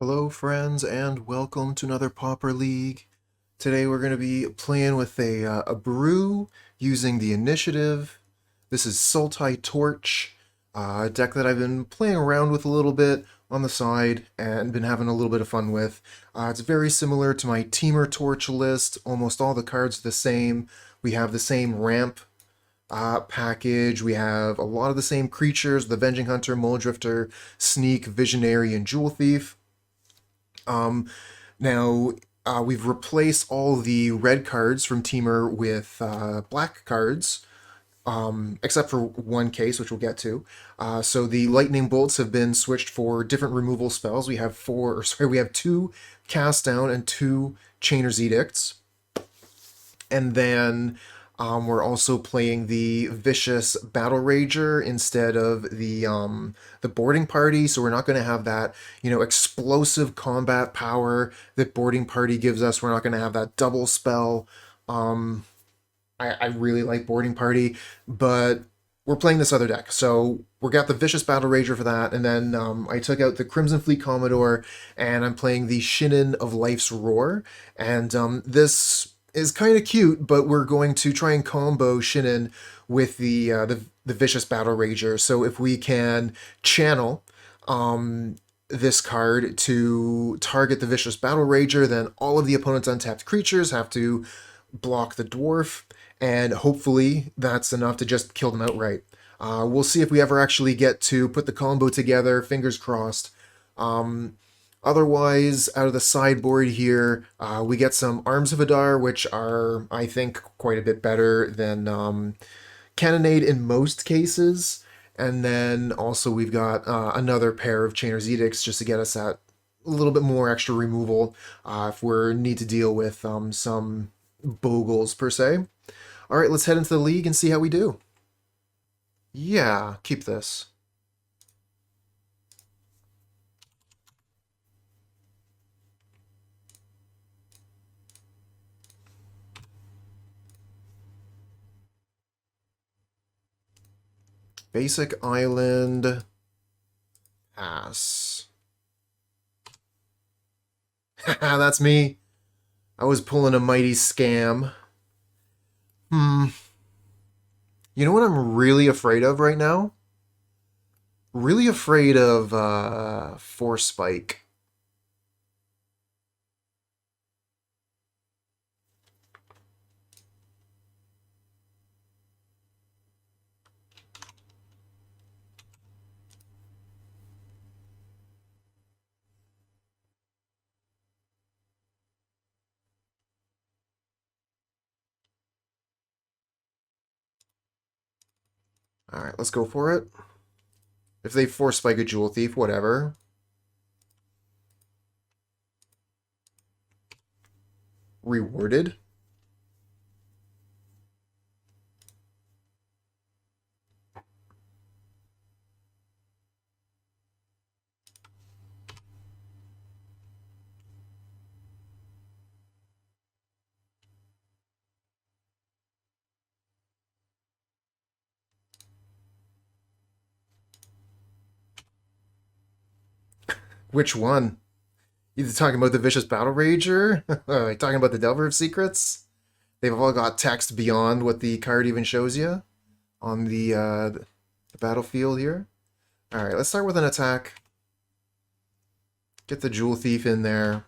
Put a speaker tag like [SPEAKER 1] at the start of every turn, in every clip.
[SPEAKER 1] Hello friends and welcome to another Pauper League. Today we're going to be playing with a brew using the initiative. This is Sultai Torch, a deck that I've been playing around with a little bit on the side and been having a little bit of fun with. It's very similar to my Teamer Torch list. Almost all the cards are the same. We have the same ramp package. We have a lot of the same creatures, the Avenging Hunter, Mulldrifter, Sneak, Visionary, and Jewel Thief. Now, we've replaced all the red cards from Teamer with black cards, except for one case, which we'll get to. So the lightning bolts have been switched for different removal spells. We have we have two cast down and two Chainer's Edicts. And then we're also playing the Vicious Battlerager instead of the boarding party, so we're not going to have that, explosive combat power that boarding party gives us. We're not going to have that double spell. I really like boarding party, but we're playing this other deck, so we got the Vicious Battlerager for that, and then I took out the Crimson Fleet Commodore, and I'm playing the Shinen of Life's Roar, and this is kind of cute, but we're going to try and combo Shinen with the Vicious Battlerager. So if we can channel this card to target the Vicious Battlerager, then all of the opponent's untapped creatures have to block the dwarf, and hopefully that's enough to just kill them outright. We'll see if we ever actually get to put the combo together, fingers crossed. Otherwise, out of the sideboard here, we get some Arms of Hadar, which are, I think, quite a bit better than Cannonade in most cases. And then also we've got another pair of Chainer's Edicts just to get us at a little bit more extra removal if we need to deal with some bogles, per se. All right, let's head into the league and see how we do. Yeah, keep this. Basic Island. Pass. Haha, that's me. I was pulling a mighty scam. You know what I'm really afraid of right now? Really afraid of Force Spike. Alright, let's go for it. If they Force Spike a Jewel Thief, whatever. Rewarded. Which one? You talking about the Vicious Battlerager? You talking about the Delver of Secrets? They've all got text beyond what the card even shows you on the battlefield here. Alright, let's start with an attack. Get the Jewel Thief in there.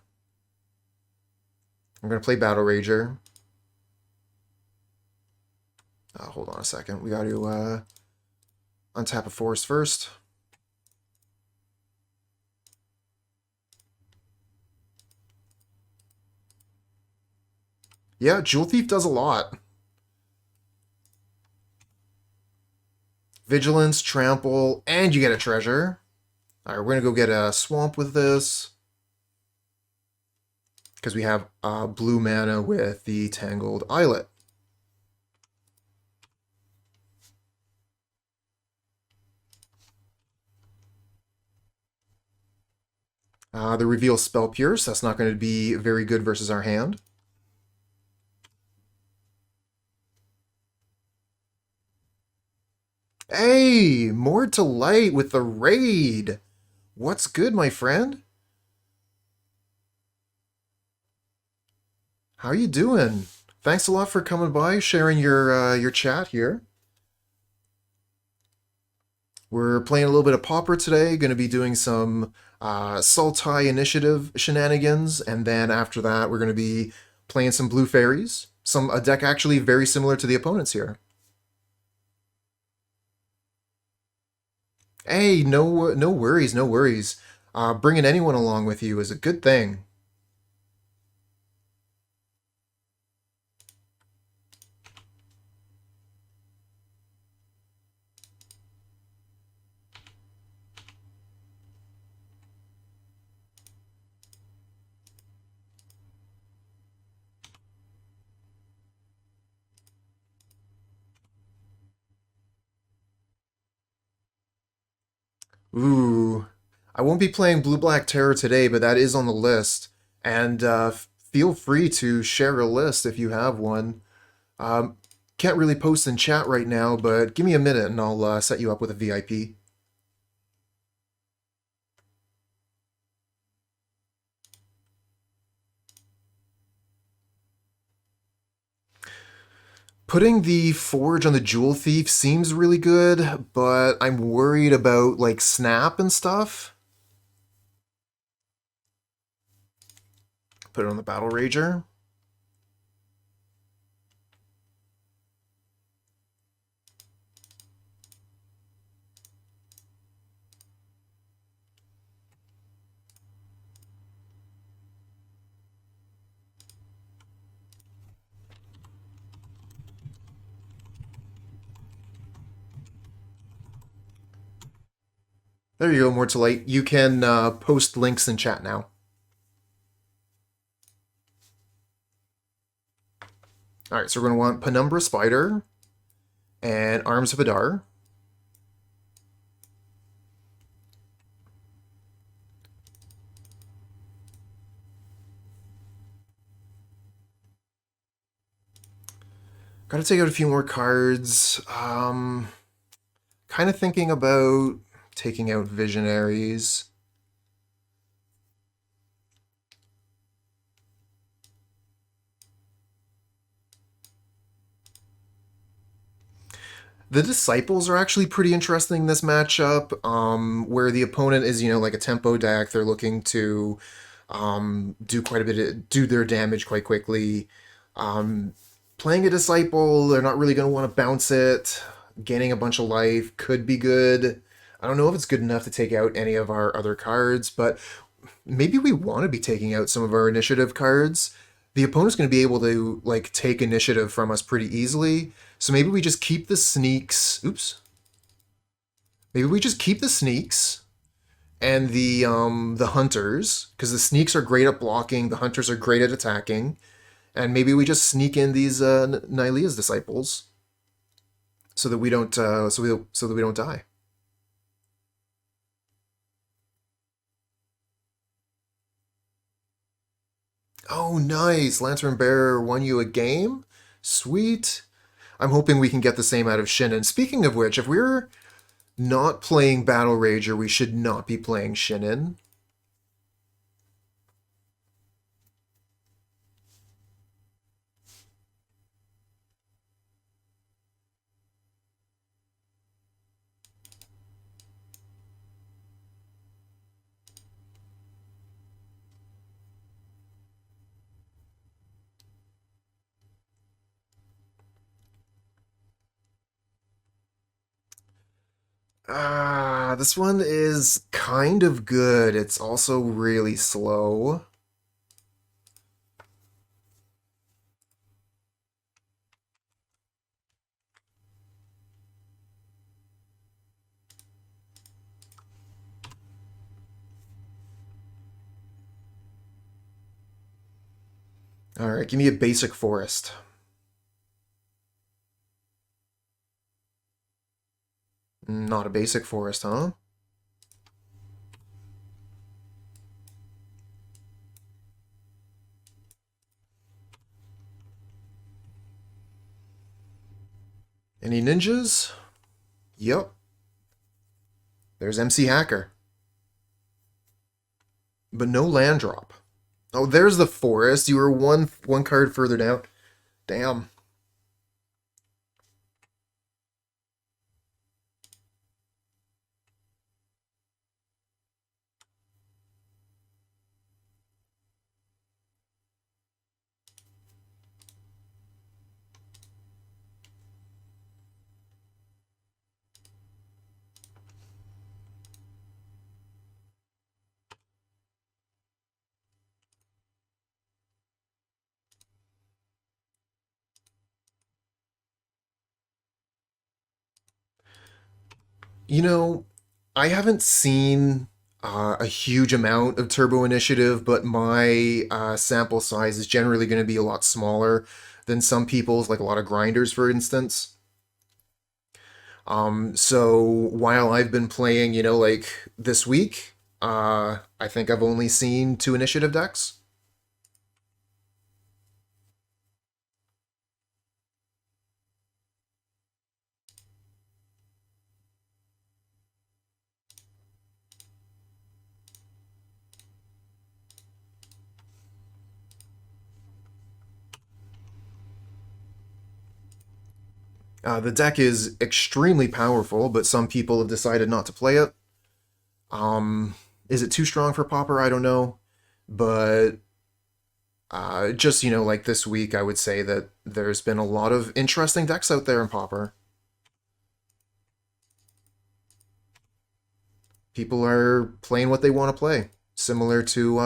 [SPEAKER 1] I'm going to play Battlerager. Hold on a second. We got to untap a forest first. Yeah, Jewel Thief does a lot. Vigilance, Trample, and you get a treasure. Alright, we're going to go get a Swamp with this. Because we have blue mana with the Tangled Islet. The reveal Spell Pierce, that's not going to be very good versus our hand. Hey, more to light with the raid. What's good, my friend? How you doing? Thanks a lot for coming by, sharing your chat here. We're playing a little bit of Pauper today. Going to be doing some Sultai Initiative shenanigans, and then after that, we're going to be playing some Blue Fairies. A deck actually very similar to the opponents here. Hey, no worries, no worries. Bringing anyone along with you is a good thing. Ooh, I won't be playing Blue Black Terror today, but that is on the list. And feel free to share a list if you have one. Um, can't really post in chat right now, but give me a minute and I'll set you up with a VIP. Putting the Forge on the Jewel Thief seems really good, but I'm worried about like Snap and stuff. Put it on the Battle Rager. There you go, Mortalite. You can post links in chat now. Alright, so we're going to want Penumbra Spider and Arms of Hadar. Got to take out a few more cards. Kind of thinking about taking out Visionaries. The Disciples are actually pretty interesting in this matchup, where the opponent is, like a tempo deck. They're looking to do quite a bit do their damage quite quickly. Playing a Disciple, they're not really going to want to bounce it. Gaining a bunch of life could be good. I don't know if it's good enough to take out any of our other cards, but maybe we want to be taking out some of our initiative cards. The opponent's going to be able to like take initiative from us pretty easily. So maybe we just keep the sneaks. Oops. Maybe we just keep the sneaks and the hunters, because the sneaks are great at blocking, the hunters are great at attacking, and maybe we just sneak in these Nylea's disciples so that we don't so that we don't die. Oh, nice! Lantern Bearer won you a game? Sweet. I'm hoping we can get the same out of Shinen. Speaking of which, if we're not playing Battle Rager, we should not be playing Shinen. This one is kind of good. It's also really slow. Alright, give me a basic forest. Not a basic forest, huh? Any ninjas? Yep. There's MC Hacker. But no land drop. Oh, there's the forest. You were one card further down. Damn. You know, I haven't seen a huge amount of Turbo Initiative, but my sample size is generally going to be a lot smaller than some people's, like a lot of grinders, for instance. So while I've been playing, like this week, I think I've only seen 2 initiative decks. The deck is extremely powerful, but some people have decided not to play it. Is it too strong for Pauper? I don't know. But just, like this week, I would say that there's been a lot of interesting decks out there in Pauper. People are playing what they want to play, similar to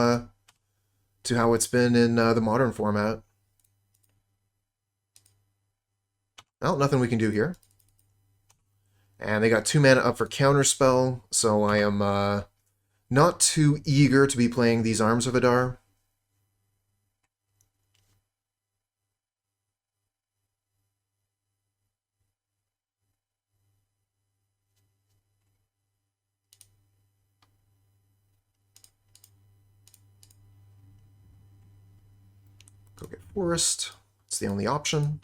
[SPEAKER 1] how it's been in the modern format. Well, nothing we can do here. And they got 2 mana up for Counterspell, so I am not too eager to be playing these Arms of Hadar. Go get Forest. It's the only option.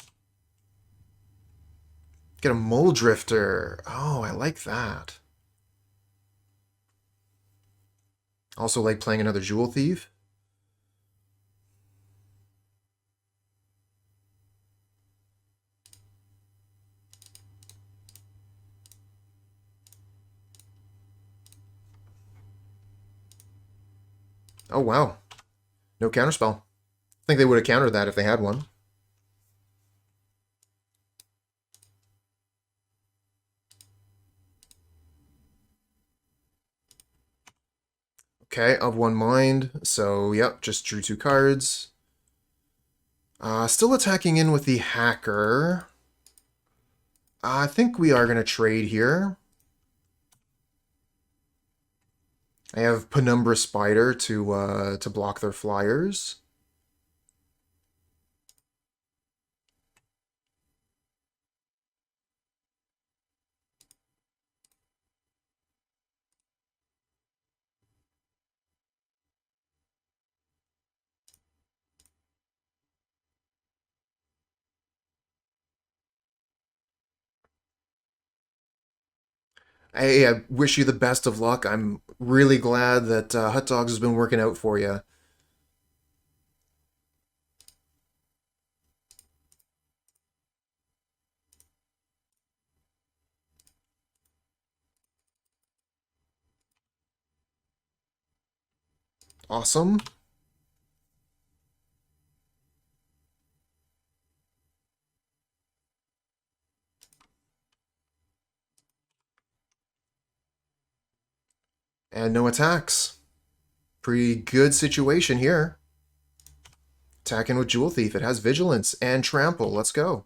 [SPEAKER 1] Get a Mulldrifter. Oh, I like that. Also like playing another Jewel Thief. Oh, wow. No counterspell. I think they would have countered that if they had one. Okay, of one mind. So, yep, just drew 2 cards. Still attacking in with the Hacker. I think we are going to trade here. I have Penumbra Spider to block their flyers. I wish you the best of luck. I'm really glad that Hot Dogs has been working out for you. Awesome. And no attacks. Pretty good situation here. Attacking with Jewel Thief. It has Vigilance and Trample. Let's go.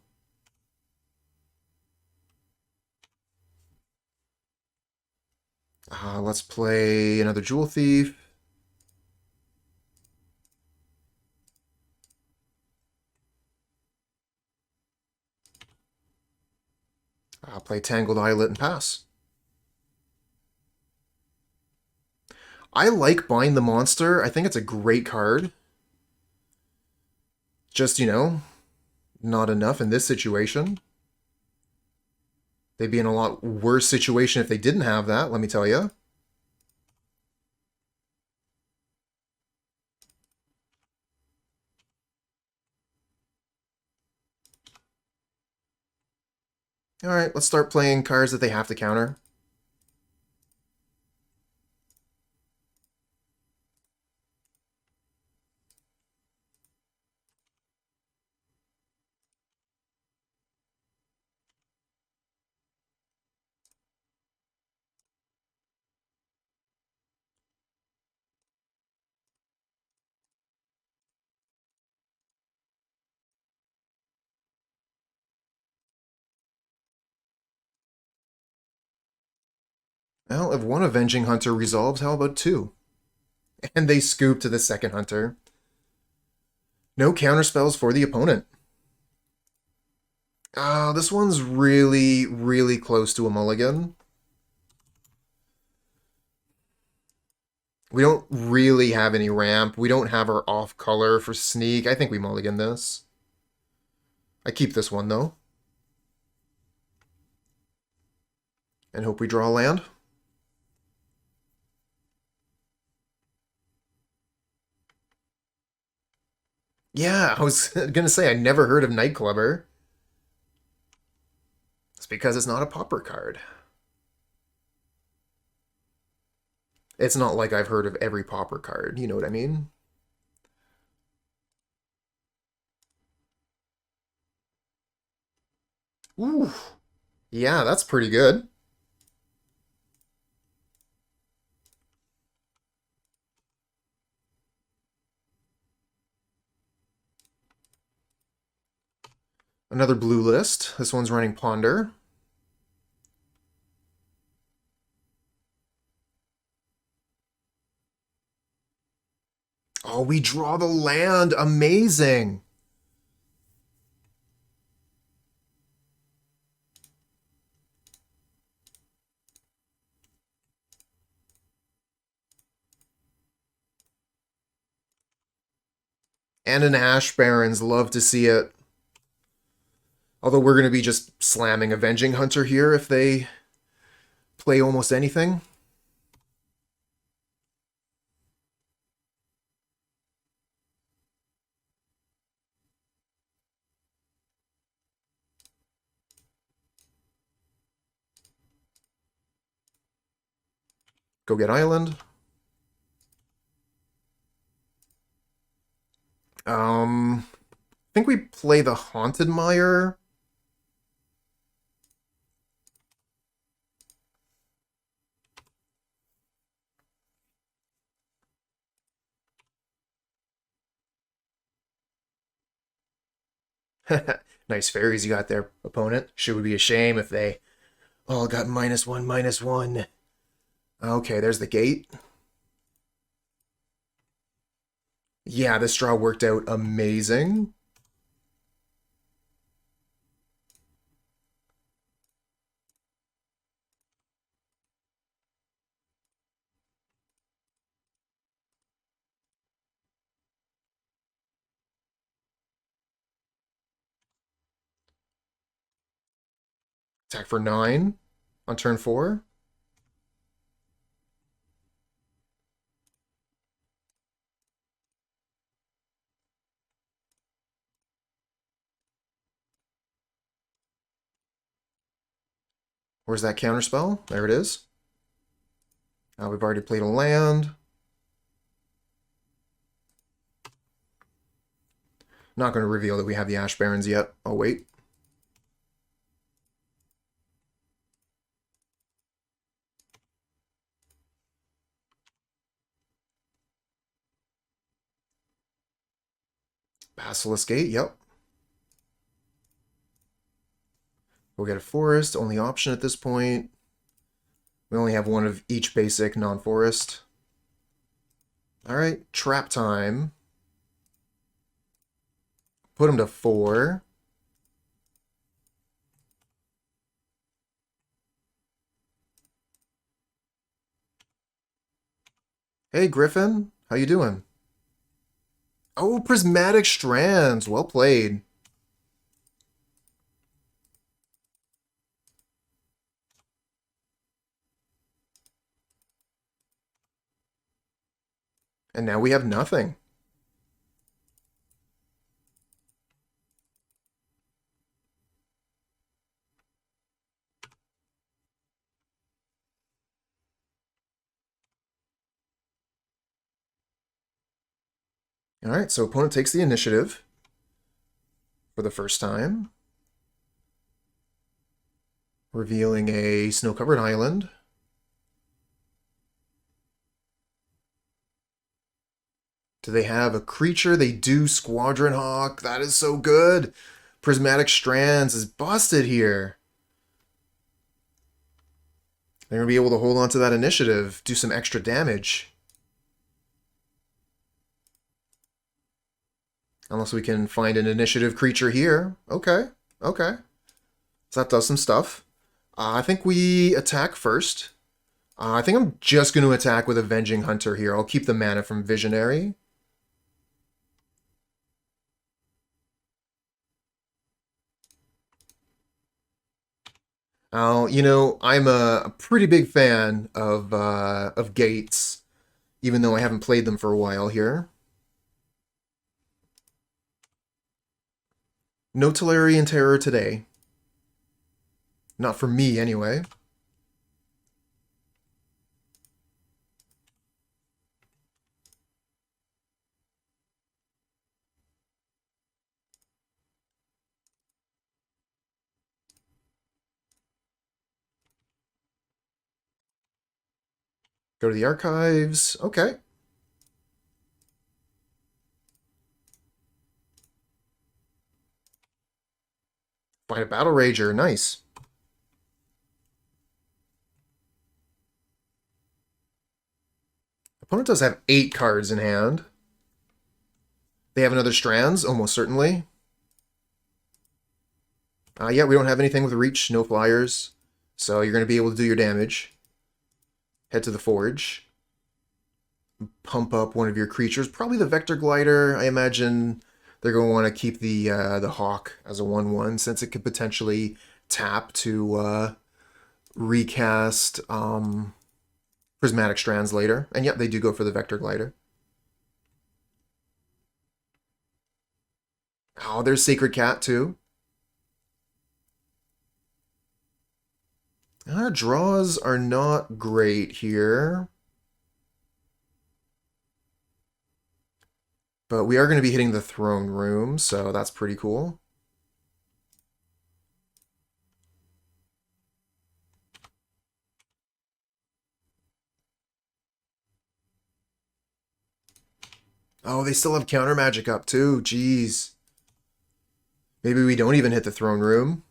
[SPEAKER 1] Let's play another Jewel Thief. I'll play Tangled Islet and pass. I like Bind the Monster. I think it's a great card. Just, not enough in this situation. They'd be in a lot worse situation if they didn't have that, let me tell you. Alright, let's start playing cards that they have to counter. Well, if one Avenging Hunter resolves, how about two? And they scoop to the second Hunter. No counterspells for the opponent. This one's really, really close to a mulligan. We don't really have any ramp. We don't have our off color for Sneak. I think we mulligan this. I keep this one, though. And hope we draw a land. Yeah, I was gonna say I never heard of Nightclubber. It's because it's not a pauper card. It's not like I've heard of every pauper card, you know what I mean? Ooh. Yeah, that's pretty good. Another blue list. This one's running Ponder. Oh, we draw the land. Amazing. And an Ash Barrens. Love to see it. Although we're going to be just slamming Avenging Hunter here if they play almost anything. Go get Island. I think we play the Haunted Mire. Nice Faeries you got there, opponent. Sure would be a shame if they all got -1, -1. Okay, there's the gate. Yeah, this draw worked out amazing. Attack for 9 on turn 4. Where's that counterspell? There it is. We've already played a land. Not going to reveal that we have the Ash Barrens yet. Oh, wait. Basilisk Gate, yep. We'll get a forest, only option at this point. We only have one of each basic non-forest. Alright, trap time. Put him to 4. Hey, Griffin. How you doing? Oh, Prismatic Strands. Well played. And now we have nothing. All right, so opponent takes the initiative for the first time, revealing a snow-covered island. Do they have a creature? They do. Squadron Hawk. That is so good. Prismatic Strands is busted here. They're going to be able to hold on to that initiative, do some extra damage. Unless we can find an initiative creature here. Okay, okay. So that does some stuff. I think we attack first. I think I'm just going to attack with Avenging Hunter here. I'll keep the mana from Visionary. You know, I'm a pretty big fan of gates, even though I haven't played them for a while here. No Tolarian Terror today. Not for me, anyway. Go to the archives. Okay. Find a Battlerager. Nice. Opponent does have 8 cards in hand. They have another Strands, almost certainly. Yeah, we don't have anything with reach, no flyers. So you're going to be able to do your damage. Head to the forge. Pump up one of your creatures. Probably the Vector Glider. I imagine they're going to want to keep the Hawk as a 1/1 since it could potentially tap to recast Prismatic Strands later. And yep, they do go for the Vector Glider. Oh, there's Sacred Cat too. Our draws are not great here. But we are going to be hitting the throne room, so that's pretty cool. Oh, they still have counter magic up too. Jeez. Maybe we don't even hit the throne room.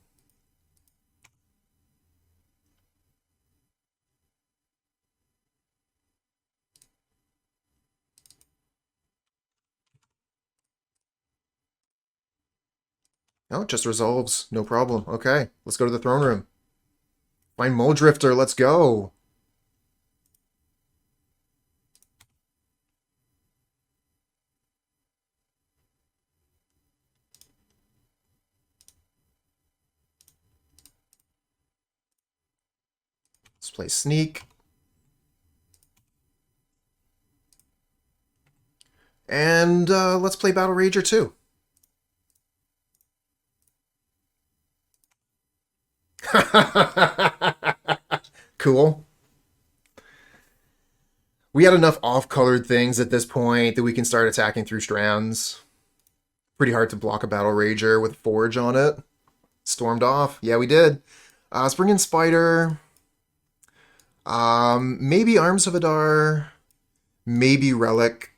[SPEAKER 1] Oh, it just resolves. No problem. Okay, let's go to the throne room. Find Mulldrifter. Let's go. Let's play Sneak. And let's play Battlerager too. Cool. We had enough off-colored things at this point that we can start attacking through Strands. Pretty hard to block a Battlerager with Forge on it. Stormed off. Yeah, we did. Let's bring in Spider. Maybe Arms of Hadar. Maybe Relic.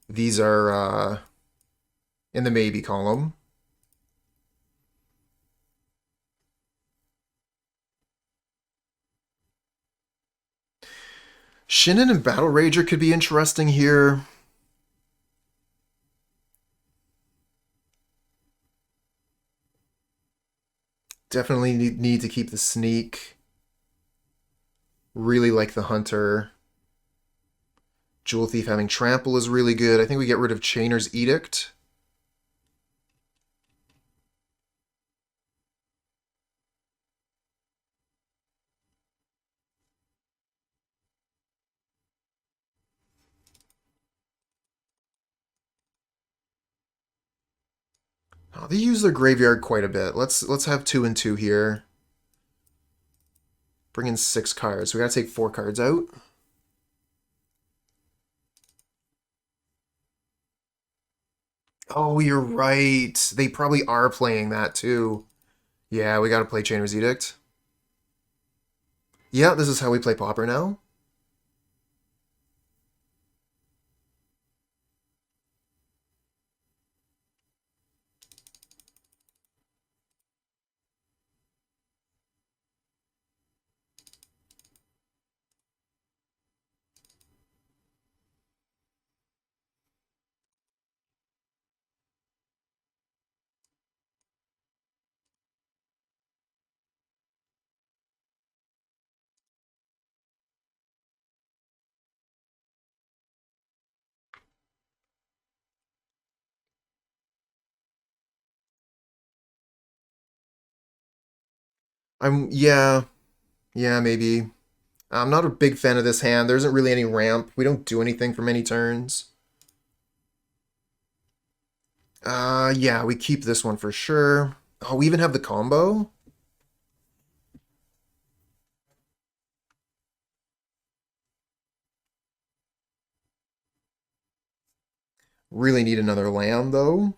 [SPEAKER 1] These are in the maybe column. Shinen and Battlerager could be interesting here. Definitely need to keep the Sneak. Really like the Hunter. Jewel Thief having Trample is really good. I think we get rid of Chainer's Edict. Oh, they use their graveyard quite a bit. Let's have 2 and 2 here. Bring in 6 cards. We gotta take 4 cards out. Oh, you're right. They probably are playing that too. Yeah, we gotta play Chainer's Edict. Yeah, this is how we play Pauper now. Yeah, yeah, maybe. I'm not a big fan of this hand. There isn't really any ramp. We don't do anything for many turns. Yeah, we keep this one for sure. Oh, we even have the combo? Really need another land, though.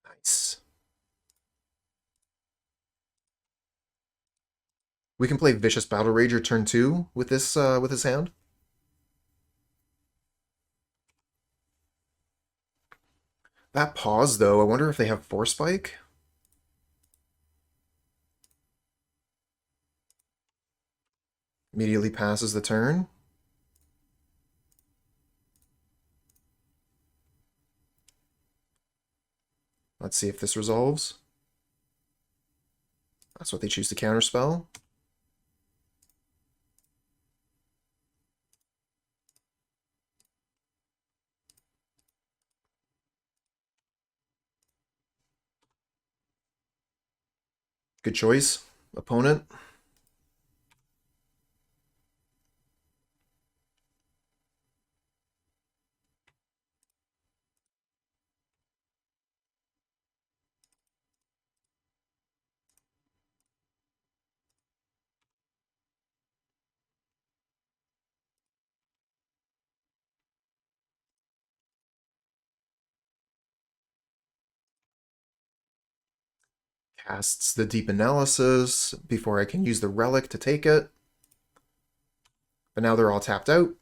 [SPEAKER 1] Nice. We can play Vicious Battlerager turn 2 with this hand. That pause, though, I wonder if they have Force Spike? Immediately passes the turn. Let's see if this resolves. That's what they choose to counterspell. Good choice, opponent. Casts the Deep Analysis before I can use the Relic to take it. But now they're all tapped out.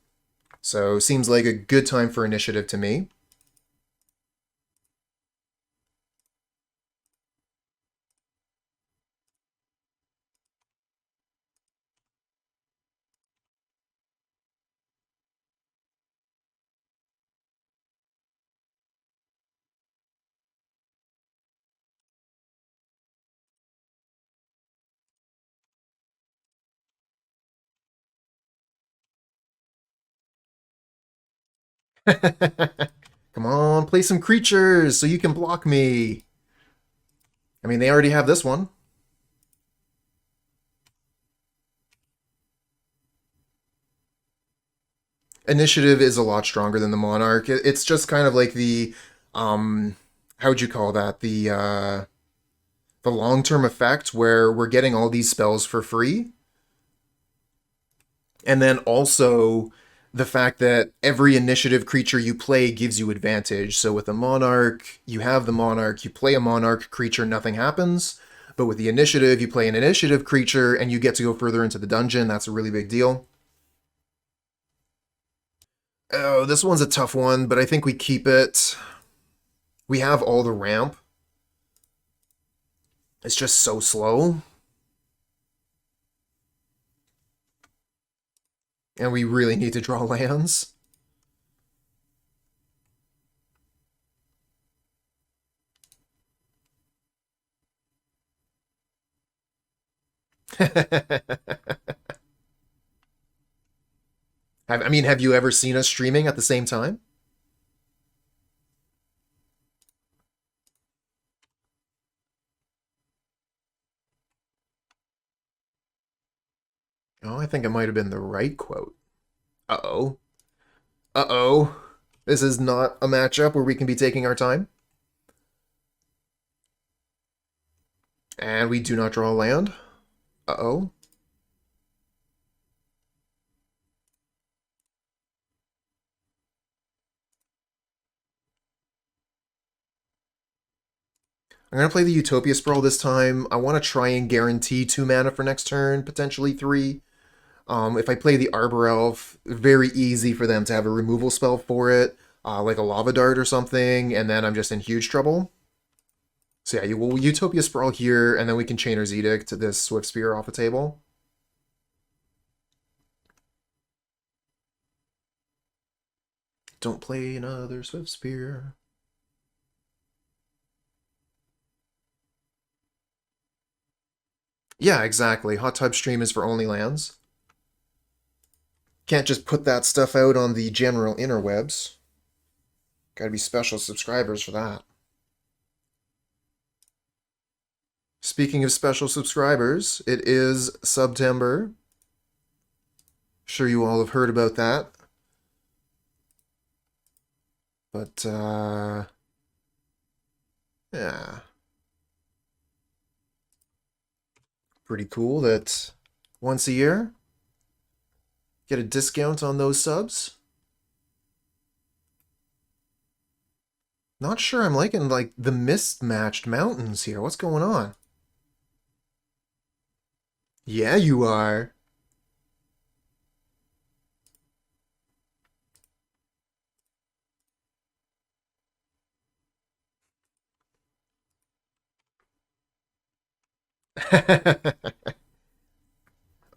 [SPEAKER 1] So seems like a good time for initiative to me. Come on, play some creatures so you can block me. I mean, they already have this one. Initiative is a lot stronger than the Monarch. It's just kind of like um, how would you call that? The long-term effect where we're getting all these spells for free. And then also the fact that every initiative creature you play gives you advantage. So with a Monarch, you have the Monarch, you play a Monarch creature, nothing happens. But with the initiative, you play an initiative creature and you get to go further into the dungeon. That's a really big deal. Oh, this one's a tough one, but I think we keep it. We have all the ramp. It's just so slow. And we really need to draw lands. I mean, have you ever seen us streaming at the same time? Oh, I think it might have been the right quote. Uh-oh. Uh-oh. This is not a matchup where we can be taking our time. And we do not draw a land. Uh-oh. I'm going to play the Utopia Sprawl this time. I want to try and guarantee 2 mana for next turn, potentially 3. If I play the Arbor Elf, very easy for them to have a removal spell for it, like a Lava Dart or something, and then I'm just in huge trouble. So yeah, we'll Utopia Sprawl here, and then we can Chainer's Edict to this Swift Spear off the table. Don't play another Swift Spear. Yeah, exactly. Hot Tub Stream is for only lands. Can't just put that stuff out on the general interwebs. Gotta be special subscribers for that. Speaking of special subscribers, it is September. Sure you all have heard about that. But, yeah. Pretty cool that once a year, get a discount on those subs. Not sure I'm liking, like, the mismatched mountains here. What's going on? Yeah, you are.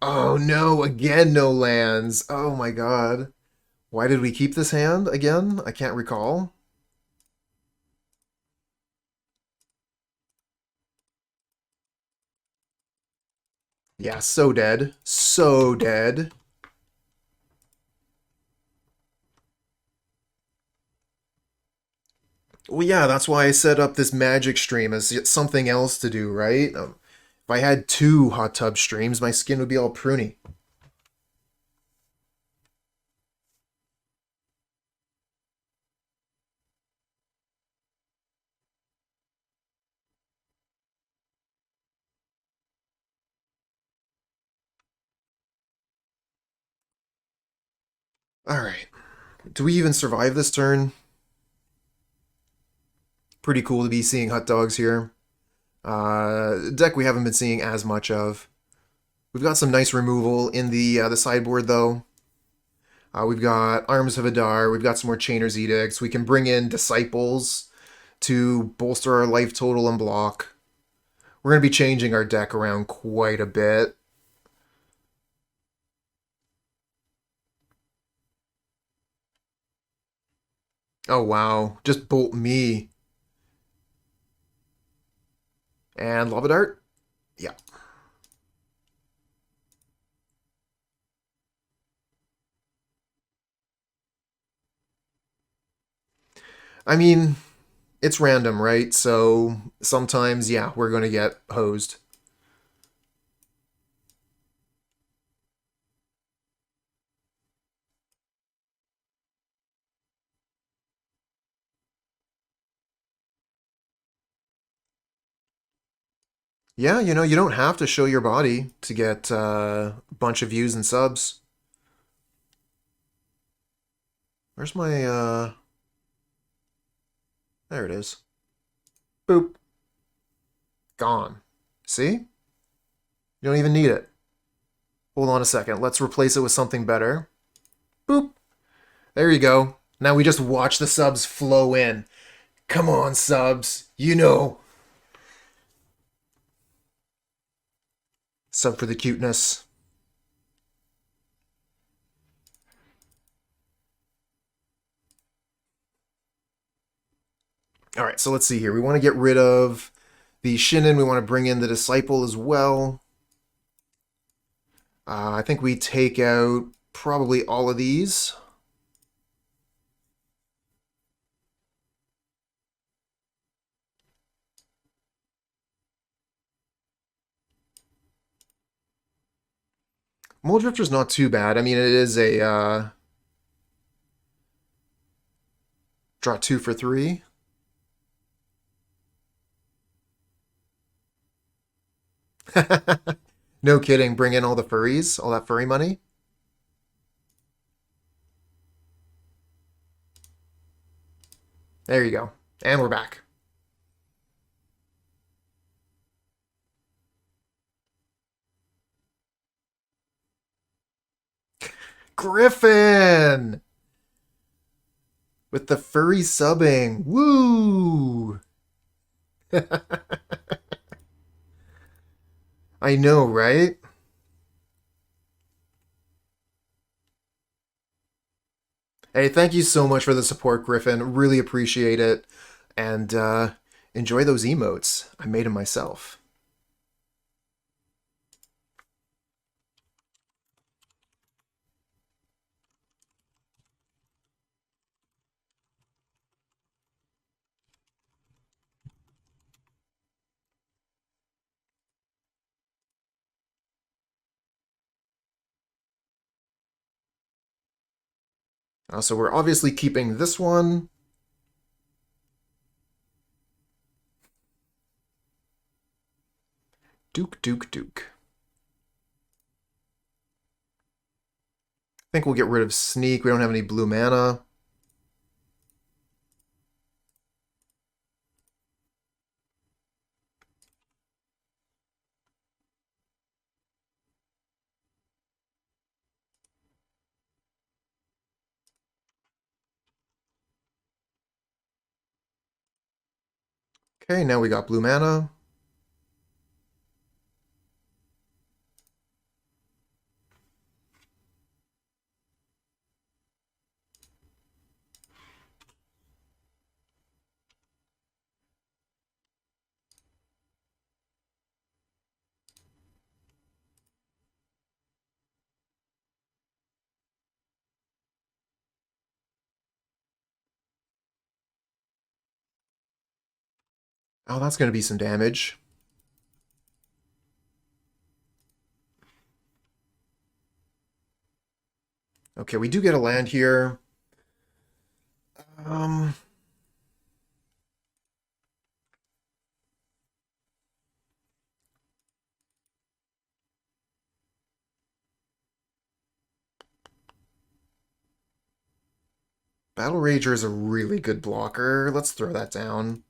[SPEAKER 1] Oh no, again no lands. Oh my god. Why did we keep this hand again? I can't recall. Yeah, so dead. So dead. Well, yeah, that's why I set up this magic stream as something else to do, right? If I had 2 hot tub streams, my skin would be all pruny. Alright. Do we even survive this turn? Pretty cool to be seeing hot dogs here. Deck we haven't been seeing as much of. We've got some nice removal in the sideboard, though. We've got Arms of Hadar. We've got some more Chainer's Edicts. We can bring in Disciples to bolster our life total and block. We're going to be changing our deck around quite a bit. Oh, wow. Just bolt me. And Lava Dart? Yeah. I mean, it's random, right? So sometimes, yeah, we're going to get hosed. Yeah, you know, you don't have to show your body to get a bunch of views and subs. Where's my, there it is. Boop. Gone. See? You don't even need it. Hold on a second. Let's replace it with something better. Boop. There you go. Now we just watch the subs flow in. Come on, subs. You know. Sub for the cuteness. All right, so let's see here. We want to get rid of the Shinen. We want to bring in the Disciple as well. I think we take out probably all of these. Mulldrifter's not too bad. I mean, it is a draw 2 for 3. No kidding. Bring in all the furries, all that furry money. There you go. And we're back. Griffin! With the furry subbing. Woo! I know, right? Hey, thank you so much for the support, Griffin. Really appreciate it. And enjoy those emotes. I made them myself. So we're obviously keeping this one. Duke, Duke, Duke. I think we'll get rid of Sneak. We don't have any blue mana. Okay, now we got blue mana. Oh, that's going to be some damage. Okay, we do get a land here. Um, Battlerager is a really good blocker. Let's throw that down.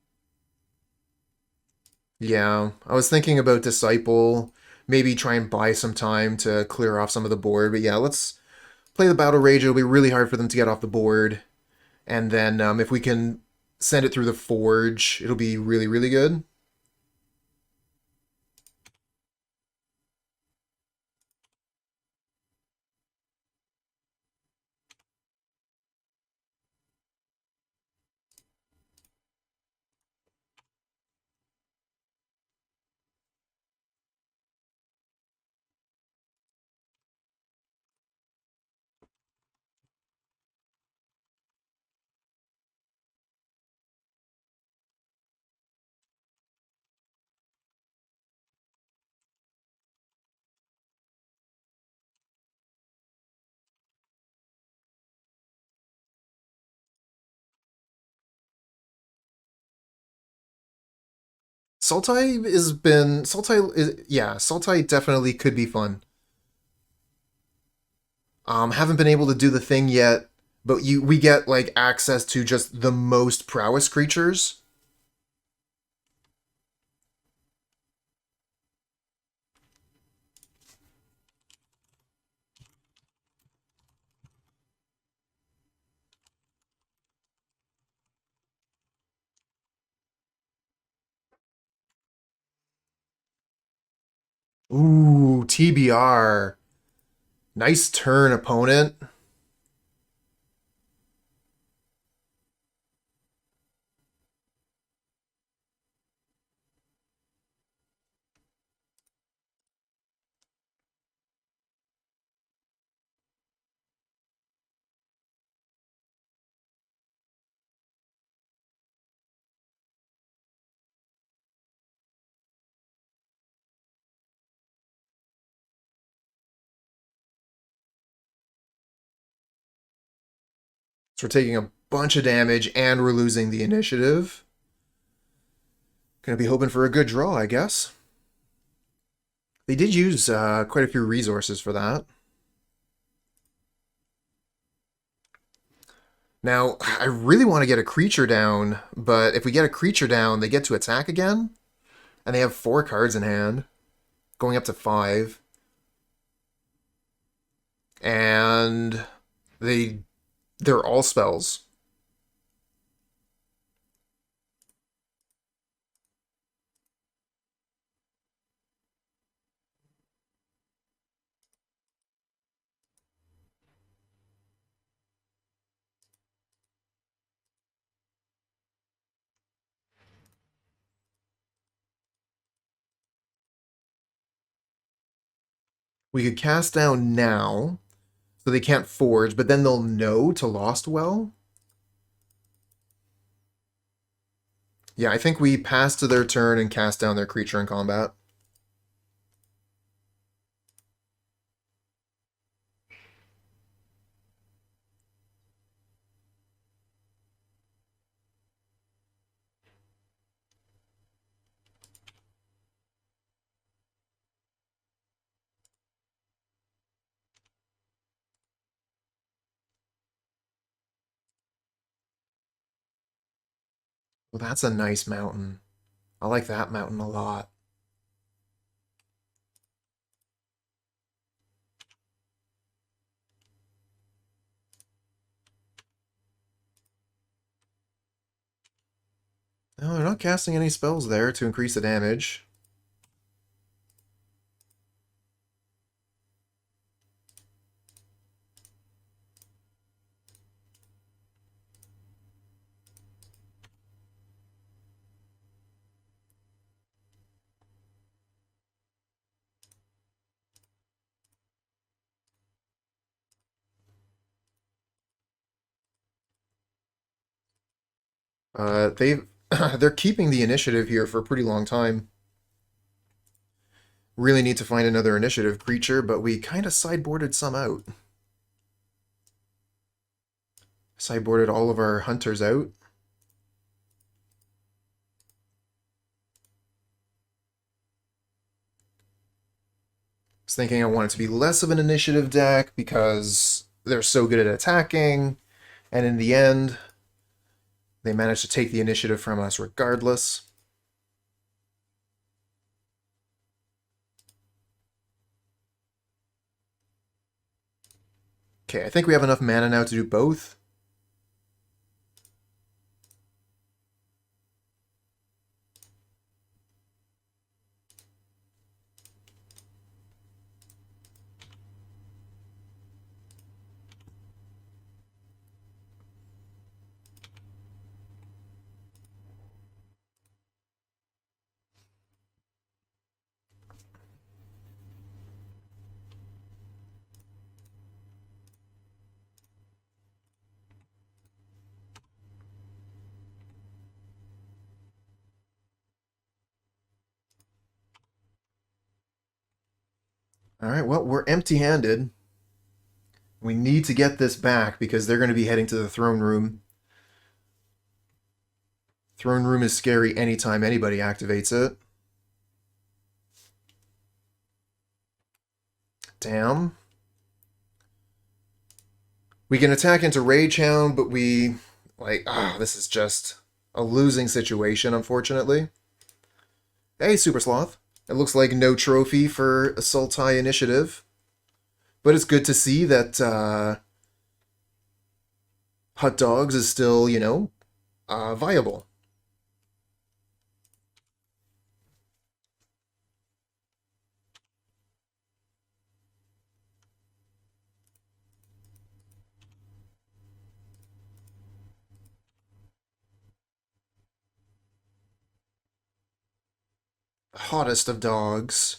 [SPEAKER 1] Yeah, I was thinking about Disciple. Maybe try and buy some time to clear off some of the board. But yeah, let's play the Battlerager. It'll be really hard for them to get off the board. And then if we can send it through the Forge, it'll be really, really good. Sultai definitely could be fun. Haven't been able to do the thing yet, but we get like access to just the most prowess creatures. Ooh, TBR. Nice turn, opponent. So we're taking a bunch of damage and we're losing the initiative. Gonna be hoping for a good draw, I guess. They did use quite a few resources for that. Now, I really want to get a creature down, but if we get a creature down, they get to attack again, and they have 4 cards in hand, going up to 5. And they're all spells. We could cast down now, so they can't forge, but then they'll know to Lost Well. Yeah, I think we pass to their turn and cast down their creature in combat. Well, that's a nice mountain. I like that mountain a lot. No, they're not casting any spells there to increase the damage. They're keeping the initiative here for a pretty long time. Really need to find another initiative creature, but we kind of sideboarded some out. Sideboarded all of our hunters out. I was thinking I want it to be less of an initiative deck because they're so good at attacking, and in the end, they managed to take the initiative from us regardless. Okay, I think we have enough mana now to do both. All right, well, we're empty-handed. We need to get this back because they're going to be heading to the throne room. Throne room is scary anytime anybody activates it. Damn. We can attack into Rage Hound, but this is just a losing situation, unfortunately. Hey, Super Sloth. It looks like no trophy for a Sultai initiative. But it's good to see that Hot Dogs is still, viable. Hottest of dogs.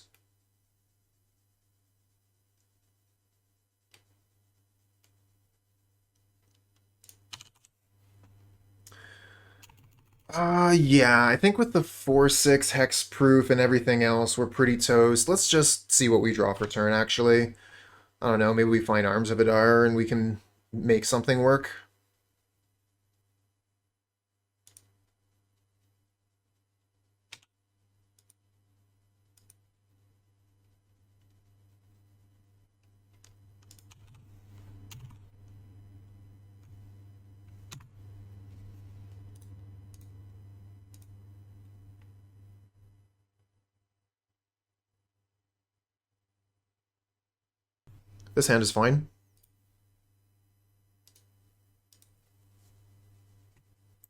[SPEAKER 1] Yeah, I think with the 4/6 hexproof and everything else, we're pretty toast. Let's just see what we draw for turn, actually. I don't know, maybe we find Arms of Hadar and we can make something work. This hand is fine.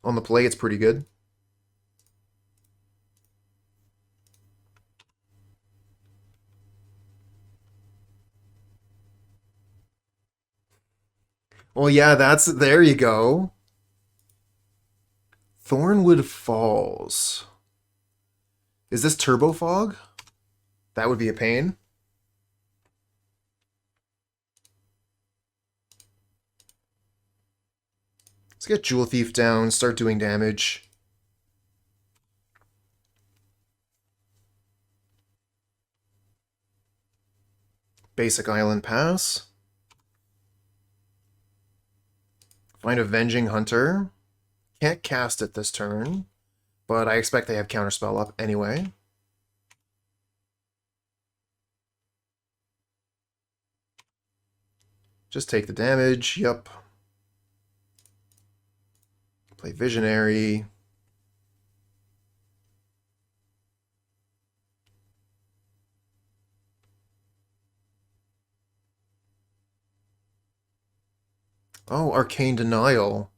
[SPEAKER 1] On the play, it's pretty good. Well, yeah, there you go. Thornwood Falls. Is this Turbo Fog? That would be a pain. Let's get Jewel Thief down, start doing damage. Basic Island Pass. Find Avenging Hunter. Can't cast it this turn, but I expect they have Counterspell up anyway. Just take the damage, yep. Play Visionary. Oh, Arcane Denial.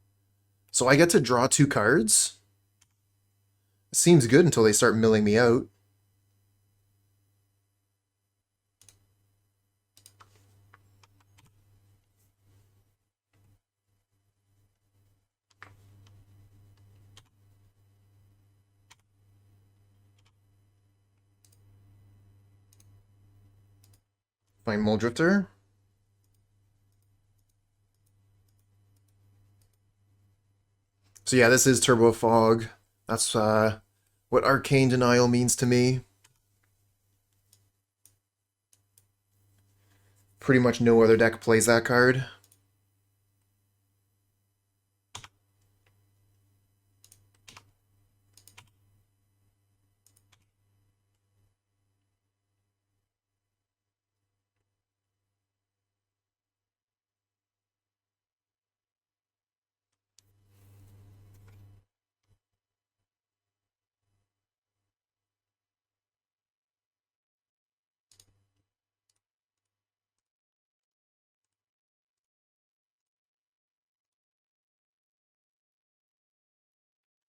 [SPEAKER 1] So I get to draw 2 cards? Seems good until they start milling me out. Find Mulldrifter. So yeah, this is Turbo Fog. That's what Arcane Denial means to me. Pretty much no other deck plays that card.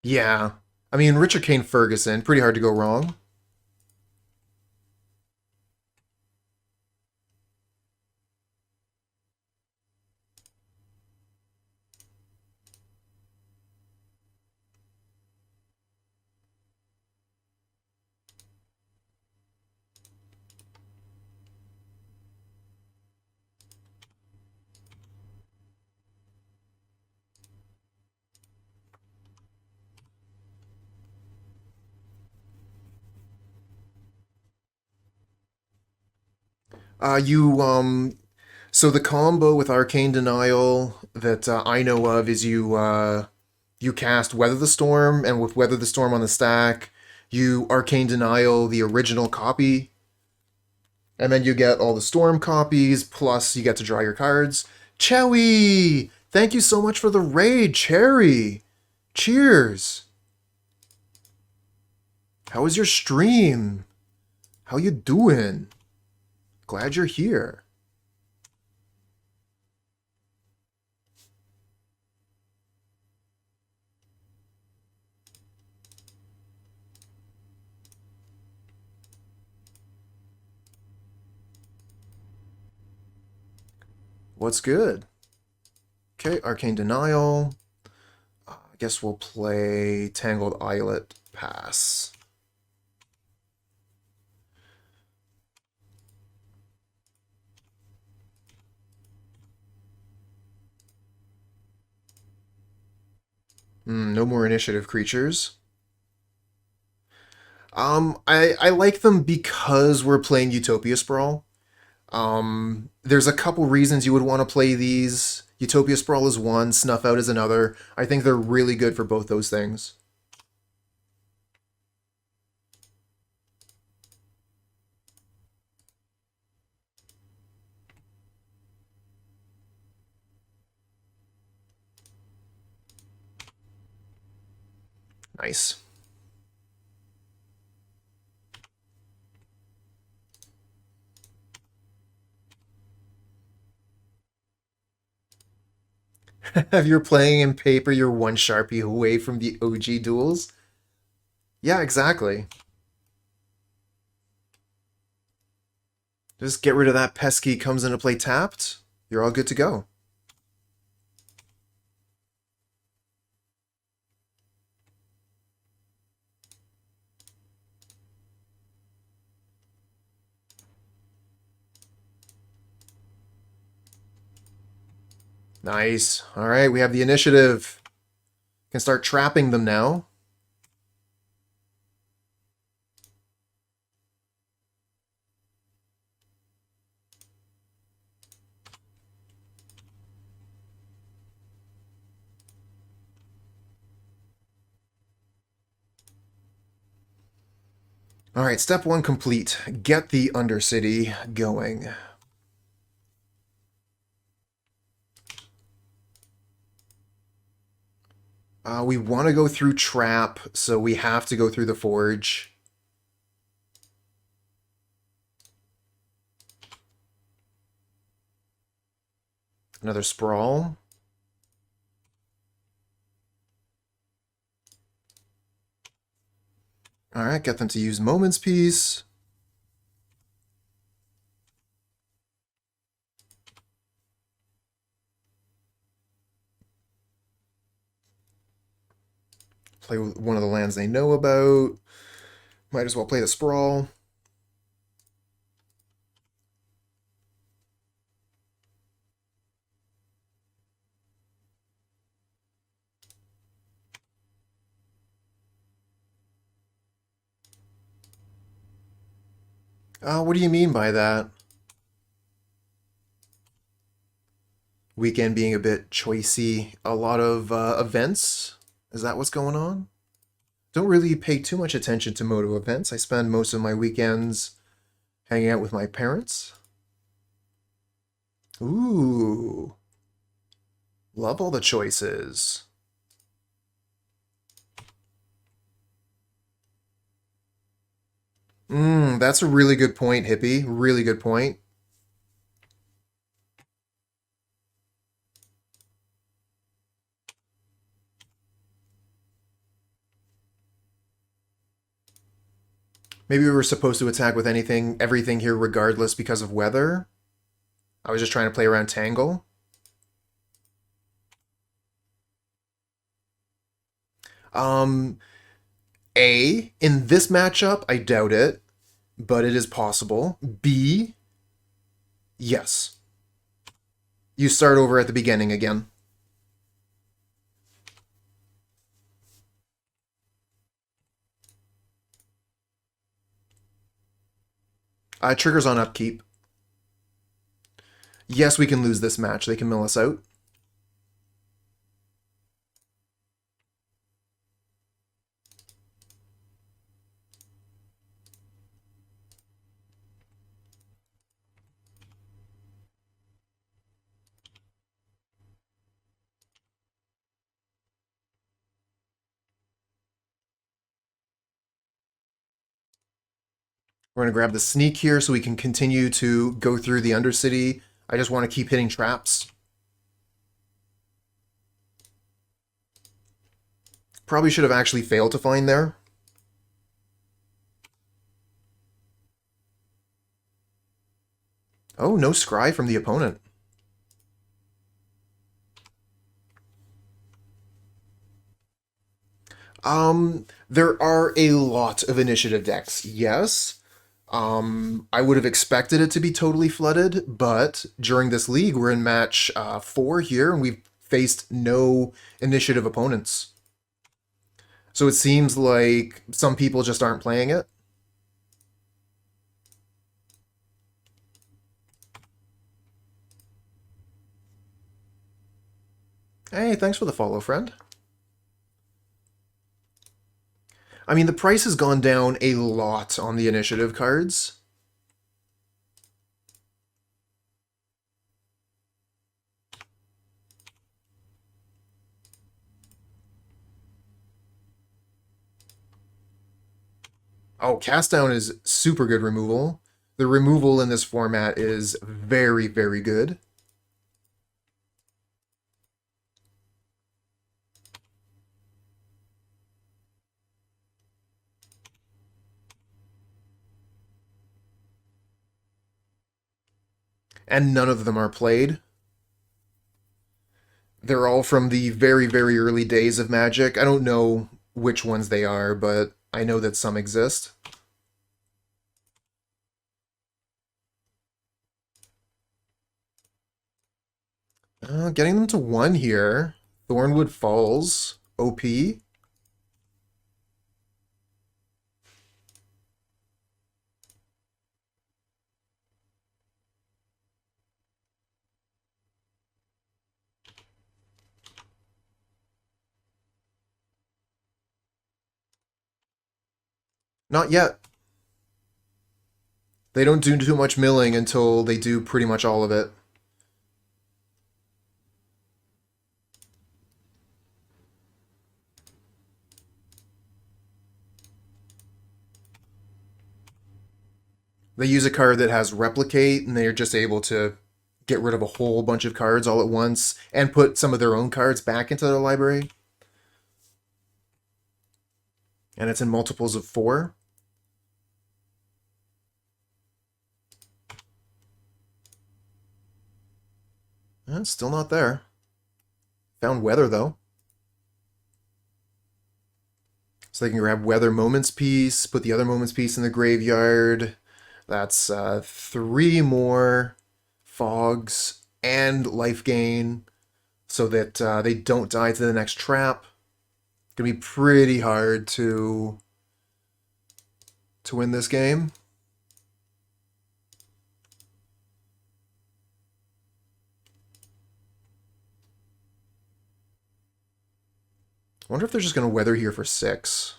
[SPEAKER 1] Yeah. I mean, Richard Kane Ferguson, pretty hard to go wrong. So the combo with Arcane Denial that I know of is you cast Weather the Storm, and with Weather the Storm on the stack, you Arcane Denial the original copy, and then you get all the Storm copies, plus you get to draw your cards. Chowie! Thank you so much for the raid, Cherry! Cheers! How was your stream? How you doing? Glad you're here. What's good? Okay, Arcane Denial. I guess we'll play Tangled Islet Pass. No more initiative creatures. I like them because we're playing Utopia Sprawl. There's a couple reasons you would want to play these. Utopia Sprawl is one, Snuff Out is another. I think they're really good for both those things. Nice. If you're playing in paper, you're one Sharpie away from the OG duels. Yeah, exactly. Just get rid of that pesky comes into play tapped. You're all good to go. Nice. All right, we have the initiative. Can start trapping them now. All right, step one complete. Get the Undercity going. We want to go through Trap, so we have to go through the Forge. Another Sprawl. All right, get them to use Moment's Peace. Play with one of the lands they know about. Might as well play the Sprawl. What do you mean by that? Weekend being a bit choicey. A lot of events? Is that what's going on? Don't really pay too much attention to Moto events. I spend most of my weekends hanging out with my parents. Ooh. Love all the choices. That's a really good point, Hippie. Really good point. Maybe we were supposed to attack with everything here regardless because of weather. I was just trying to play around Tangle. Um, in this matchup, I doubt it, but it is possible. B, yes. You start over at the beginning again. Triggers on upkeep. Yes, we can lose this match. They can mill us out. We're going to grab the Sneak here so we can continue to go through the Undercity. I just want to keep hitting traps. Probably should have actually failed to find there. Oh, no scry from the opponent. There are a lot of initiative decks, yes. I would have expected it to be totally flooded, but during this league, we're in match 4 here, and we've faced no initiative opponents. So it seems like some people just aren't playing it. Hey, thanks for the follow, friend. I mean, the price has gone down a lot on the initiative cards. Oh, Cast Down is super good removal. The removal in this format is very, very good. and none of them are played. They're all from the very, very early days of Magic. I don't know which ones they are, but I know that some exist. Getting them to 1 here. Thornwood Falls. OP. Not yet. They don't do too much milling until they do pretty much all of it. They use a card that has Replicate, and they're just able to get rid of a whole bunch of cards all at once and put some of their own cards back into their library. And it's in multiples of 4. It's still not there. Found Weather, though. So they can grab Weather Moments Piece, put the other Moments Piece in the graveyard. That's 3 more Fogs and life gain so that they don't die to the next trap. It's going to be pretty hard to win this game. I wonder if they're just going to Weather here for 6.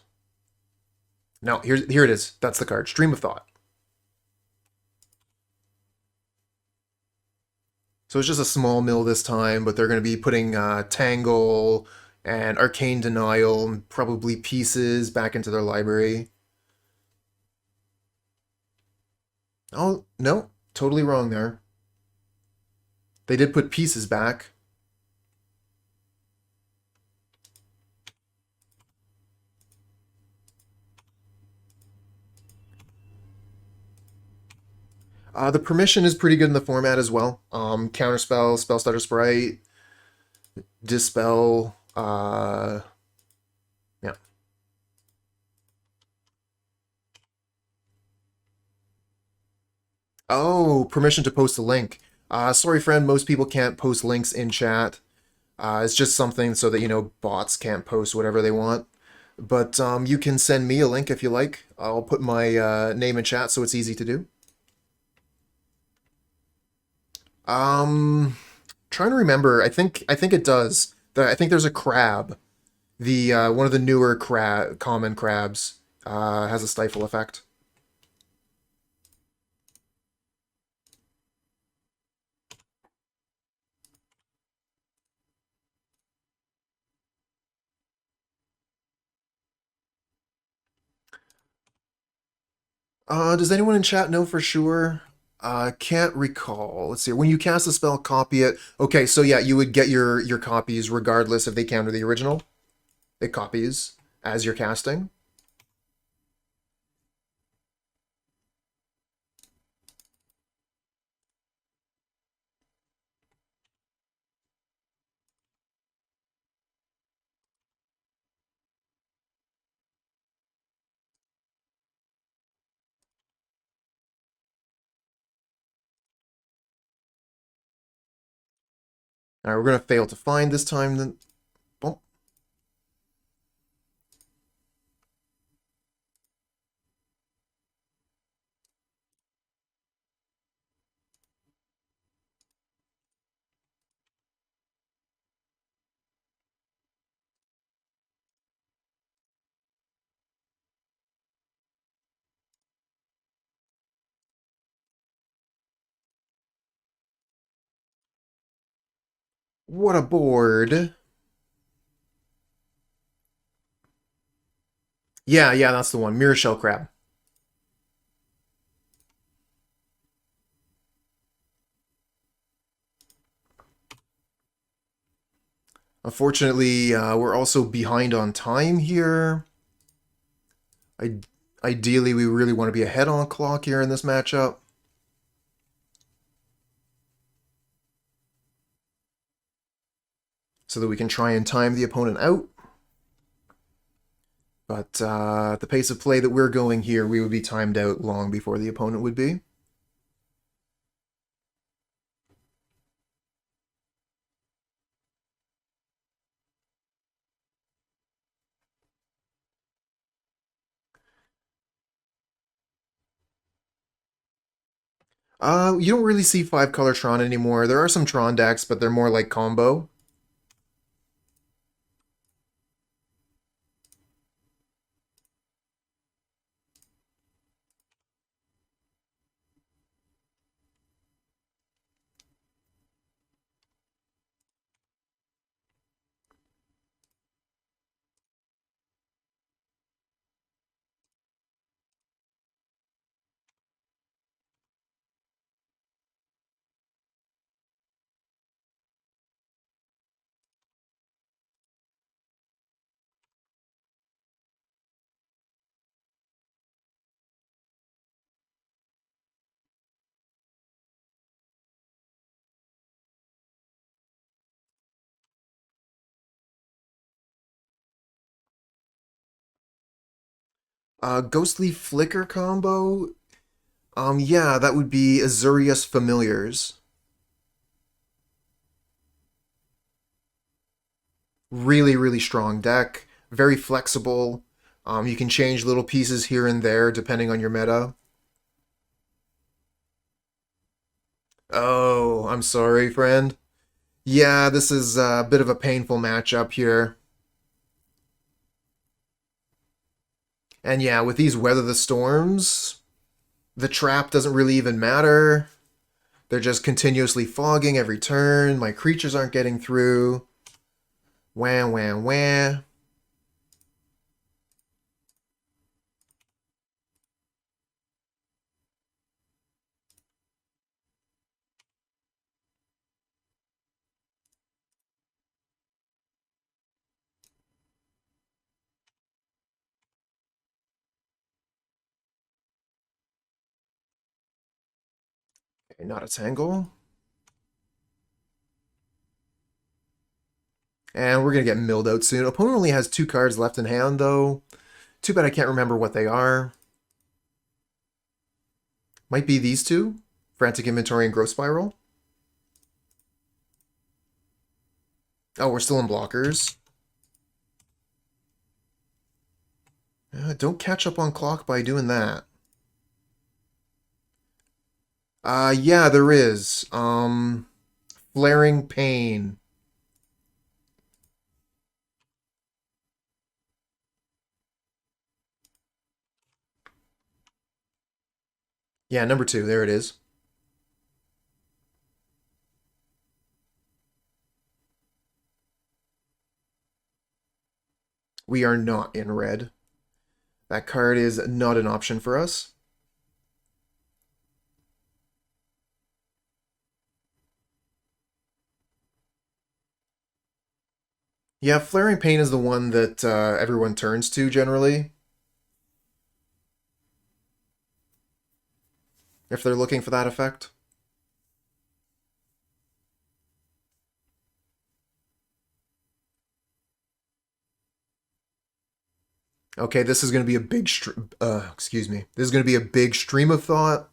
[SPEAKER 1] No, here it is. That's the card. Stream of Thought. So it's just a small mill this time, but they're going to be putting Tangle and Arcane Denial, and probably Pieces back into their library. Oh, no. Totally wrong there. They did put Pieces back. The permission is pretty good in the format as well. Counterspell, Spellstutter Sprite, Dispel, yeah. Oh, permission to post a link. Sorry, friend, most people can't post links in chat. It's just something so that, you know, bots can't post whatever they want. But you can send me a link if you like. I'll put my name in chat so it's easy to do. Trying to remember. I think it does. I think there's a crab. The one of the newer common crabs has a stifle effect. Does anyone in chat know for sure? Can't recall. Let's see. When you cast a spell, copy it. Okay, so yeah, you would get your copies regardless if they counter the original. It copies as you're casting. All right, we're gonna fail to find this time. Then, oh. What a board! Yeah, that's the one. Mirror Shell Crab. Unfortunately, we're also behind on time here. Ideally, we really want to be ahead on clock here in this matchup. so that we can try and time the opponent out. But at the pace of play that we're going here, we would be timed out long before the opponent would be. You don't really see 5-color Tron anymore. There are some Tron decks, but they're more like combo. Ghostly Flicker combo? Yeah, that would be Azurius Familiars. Really, really strong deck. Very flexible. You can change little pieces here and there depending on your meta. Oh, I'm sorry, friend. Yeah, this is a bit of a painful matchup here. And yeah, with these Weather the Storms, the trap doesn't really even matter. They're just continuously fogging every turn. My creatures aren't getting through. Wah, wah, wah. Okay, not a Tangle. And we're going to get milled out soon. Opponent only has 2 cards left in hand, though. Too bad I can't remember what they are. Might be these two. Frantic Inventory and Growth Spiral. Oh, we're still in blockers. Don't catch up on clock by doing that. Yeah, there is. Flaring Pain. Yeah, number 2. There it is. We are not in red. That card is not an option for us. Yeah, Flaring Pain is the one that everyone turns to generally. If they're looking for that effect. Okay, this is going to be a big excuse me. This is going to be a big stream of thought.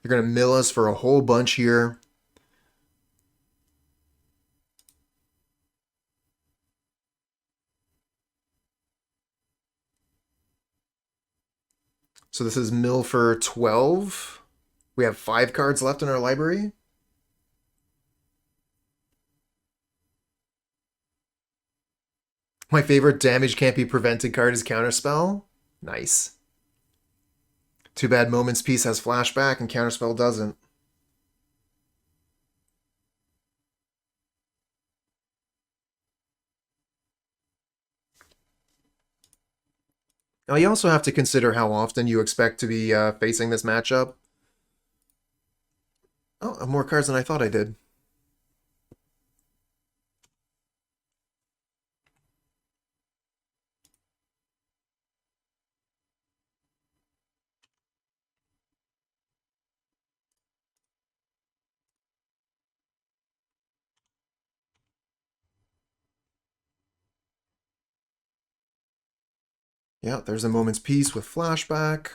[SPEAKER 1] You're going to mill us for a whole bunch here. So this is mill for 12. We have 5 cards left in our library. My favorite damage can't be prevented card is Counterspell. Nice. Too bad Moment's Peace has flashback and Counterspell doesn't. Now you also have to consider how often you expect to be facing this matchup. Oh, I have more cards than I thought I did. Yeah, there's a moment's peace with flashback.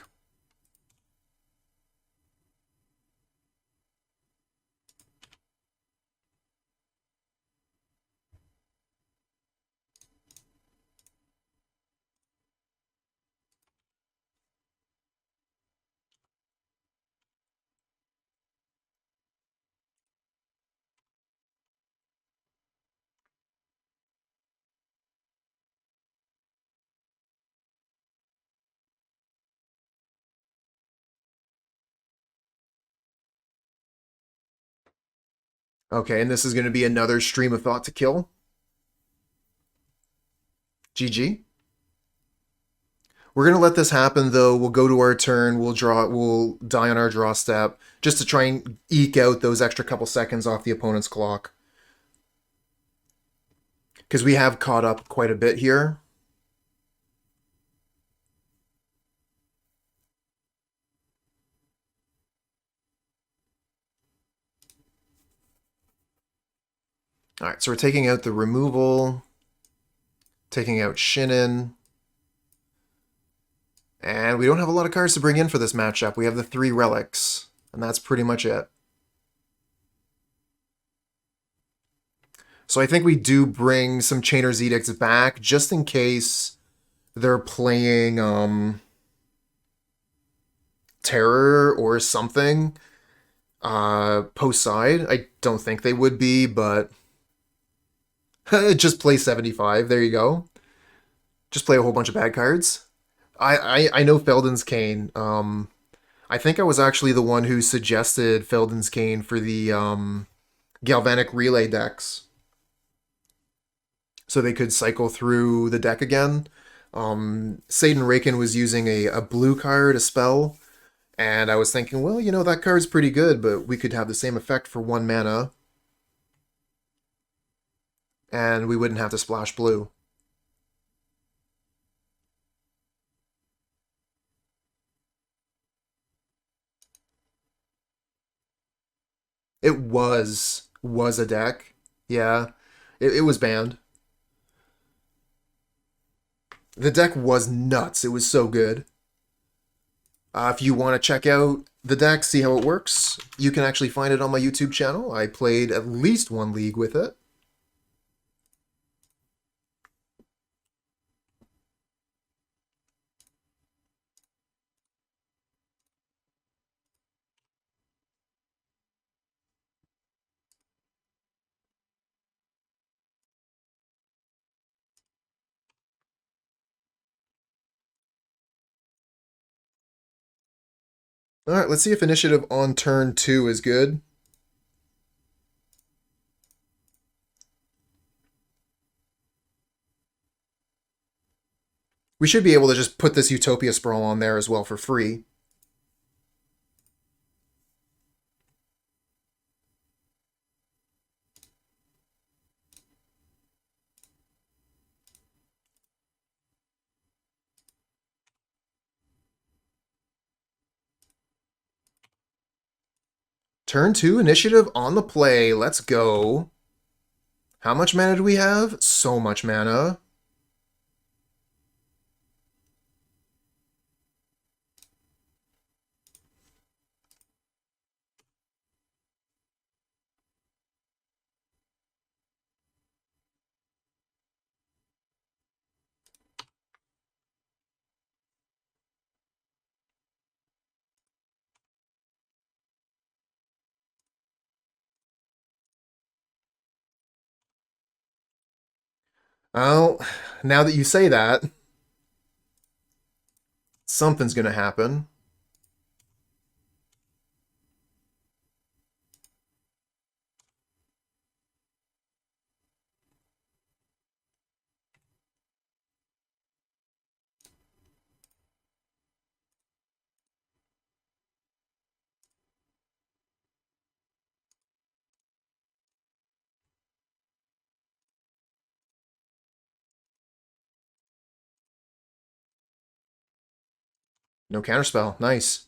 [SPEAKER 1] Okay, and this is going to be another stream of thought to kill. GG. We're going to let this happen, though. We'll go to our turn. We'll die on our draw step, just to try and eke out those extra couple seconds off the opponent's clock. Because we have caught up quite a bit here. Alright, so we're taking out the removal, taking out Shinen. And we don't have a lot of cards to bring in for this matchup. We have the 3 relics, and that's pretty much it. So I think we do bring some Chainer's Edicts back, just in case they're playing Terror or something post-side. I don't think they would be, but just play 75. There you go. Just play a whole bunch of bad cards. I know Feldon's Cane. I think I was actually the one who suggested Feldon's Cane for the Galvanic Relay decks, so they could cycle through the deck again. Seiden Raken was using a blue card, a spell, and I was thinking, well, you know, that card's pretty good, but we could have the same effect for 1 mana, and we wouldn't have to splash blue. It was a deck. Yeah, it was banned. The deck was nuts. It was so good. If you want to check out the deck, see how it works, you can actually find it on my YouTube channel. I played at least 1 league with it. Alright, let's see if initiative on turn 2 is good. We should be able to just put this Utopia Sprawl on there as well for free. Turn 2 initiative on the play. Let's go. How much mana do we have? So much mana. Well, now that you say that, something's going to happen. No counterspell. Nice.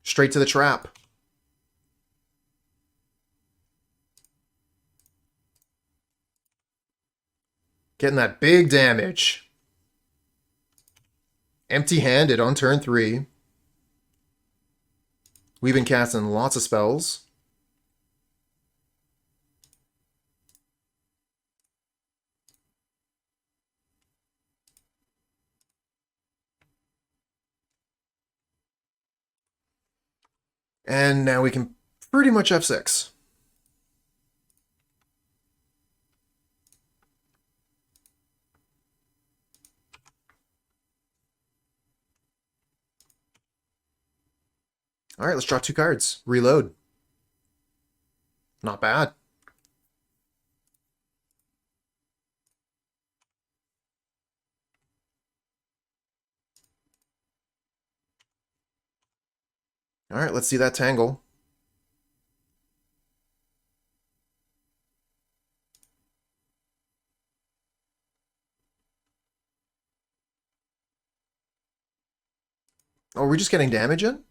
[SPEAKER 1] Straight to the trap. Getting that big damage. Empty-handed on turn 3. We've been casting lots of spells. And now we can pretty much F6. All right, let's draw 2 cards. Reload. Not bad. All right, let's see that tangle. Oh, we're just getting damage in?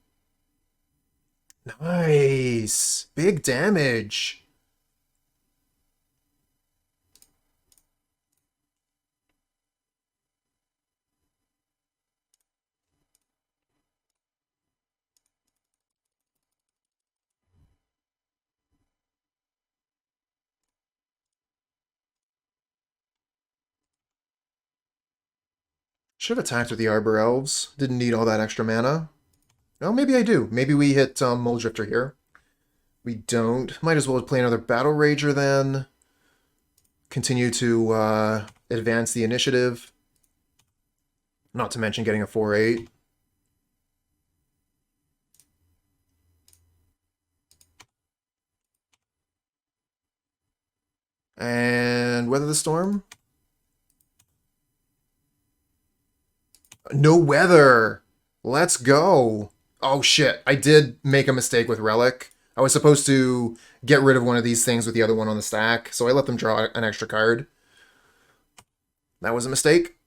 [SPEAKER 1] Nice. Big damage. Should have attacked with the Arbor Elves. Didn't need all that extra mana. Oh, maybe I do. Maybe we hit Mulldrifter here. We don't. Might as well play another Battlerager then. Continue to advance the initiative. Not to mention getting a 4/8. And Weather the Storm. No weather. Let's go. Oh shit, I did make a mistake with Relic. I was supposed to get rid of one of these things with the other one on the stack, so I let them draw an extra card. That was a mistake.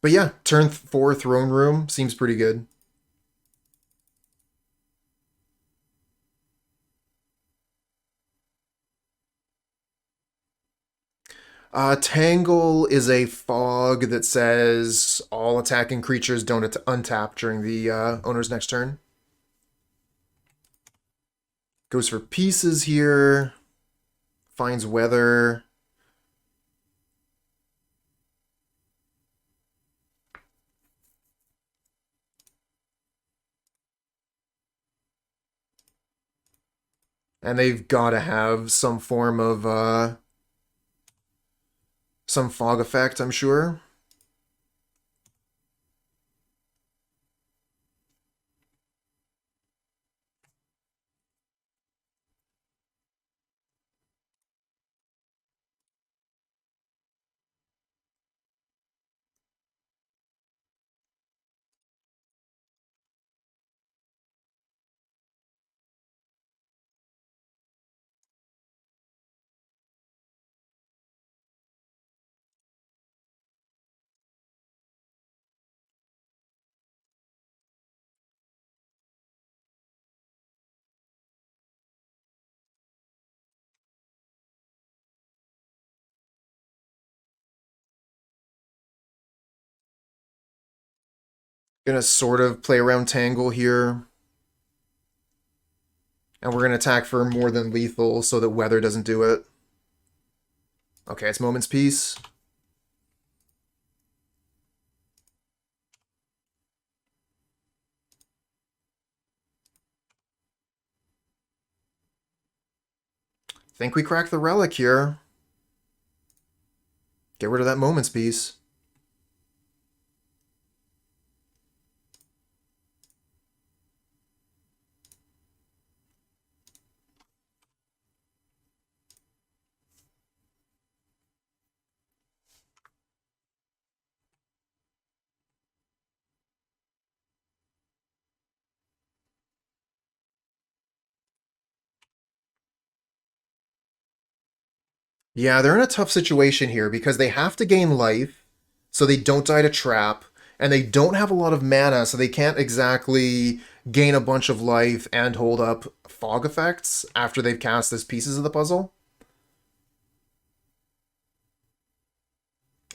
[SPEAKER 1] But yeah, turn 4 Throne Room seems pretty good. Tangle is a fog that says all attacking creatures don't untap during the owner's next turn. Goes for pieces here. Finds weather. And they've got to have some form of some fog effect, I'm sure. Gonna sort of play around Tangle here. And we're gonna attack for more than lethal so that weather doesn't do it. Okay, it's Moment's Peace. Think we crack the Relic here. Get rid of that Moment's Peace. Yeah, they're in a tough situation here because they have to gain life so they don't die to trap, and they don't have a lot of mana, so they can't exactly gain a bunch of life and hold up fog effects after they've cast as pieces of the puzzle.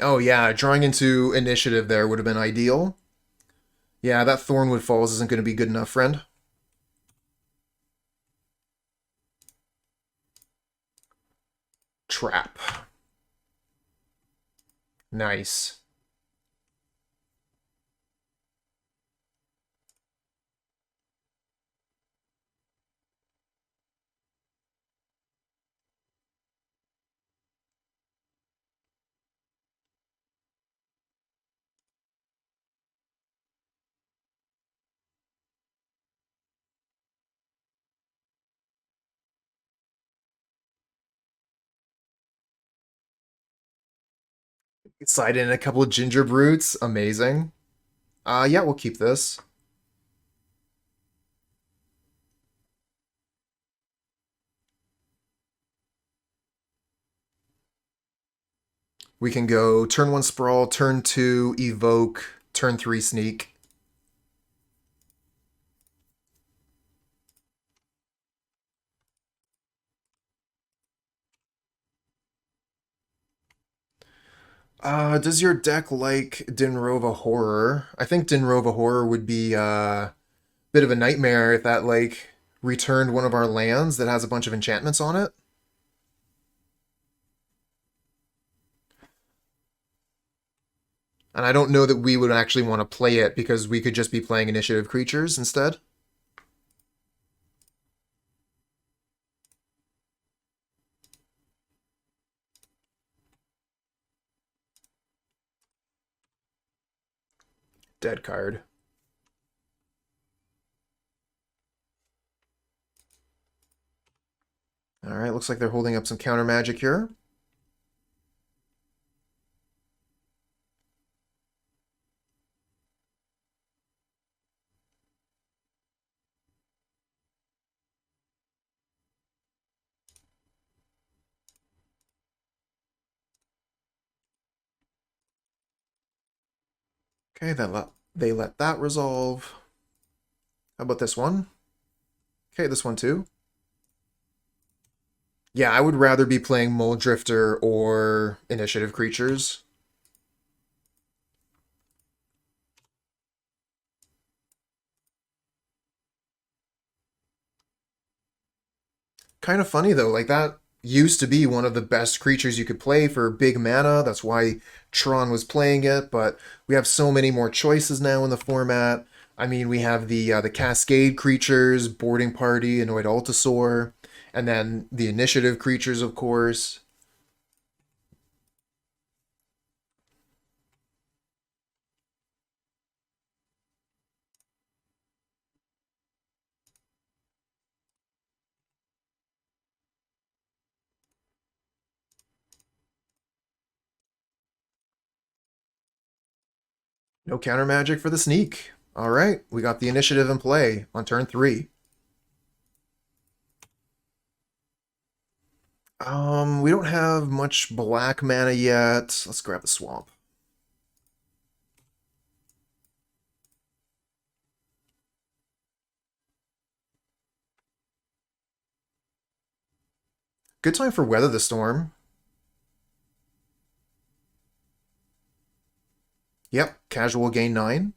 [SPEAKER 1] Oh yeah, drawing into initiative there would have been ideal. Yeah, that Thornwood Falls isn't going to be good enough, friend. Trap. Nice. Slide in a couple of ginger brutes. Amazing. Yeah, we'll keep this. We can go turn 1 Sprawl, turn 2 Evoke, turn 3 Sneak. Does your deck like Dinrova Horror? I think Dinrova Horror would be a bit of a nightmare if that, like, returned one of our lands that has a bunch of enchantments on it. And I don't know that we would actually want to play it because we could just be playing initiative creatures instead. Dead card. Alright, looks like they're holding up some counter magic here. Okay, they let that resolve. How about this one? Okay, this one too. Yeah, I would rather be playing Mulldrifter or initiative creatures. Kind of funny though, like that used to be one of the best creatures you could play for big mana. That's why Tron was playing it, but we have so many more choices now in the format. I mean, we have the Cascade creatures, Boarding Party, Annoyed Altasaur, and then the initiative creatures, of course. No counter magic for the sneak. All right, we got the initiative in play on turn 3. We don't have much black mana yet. Let's grab the swamp. Good time for Weather the Storm. Yep, casual gain 9.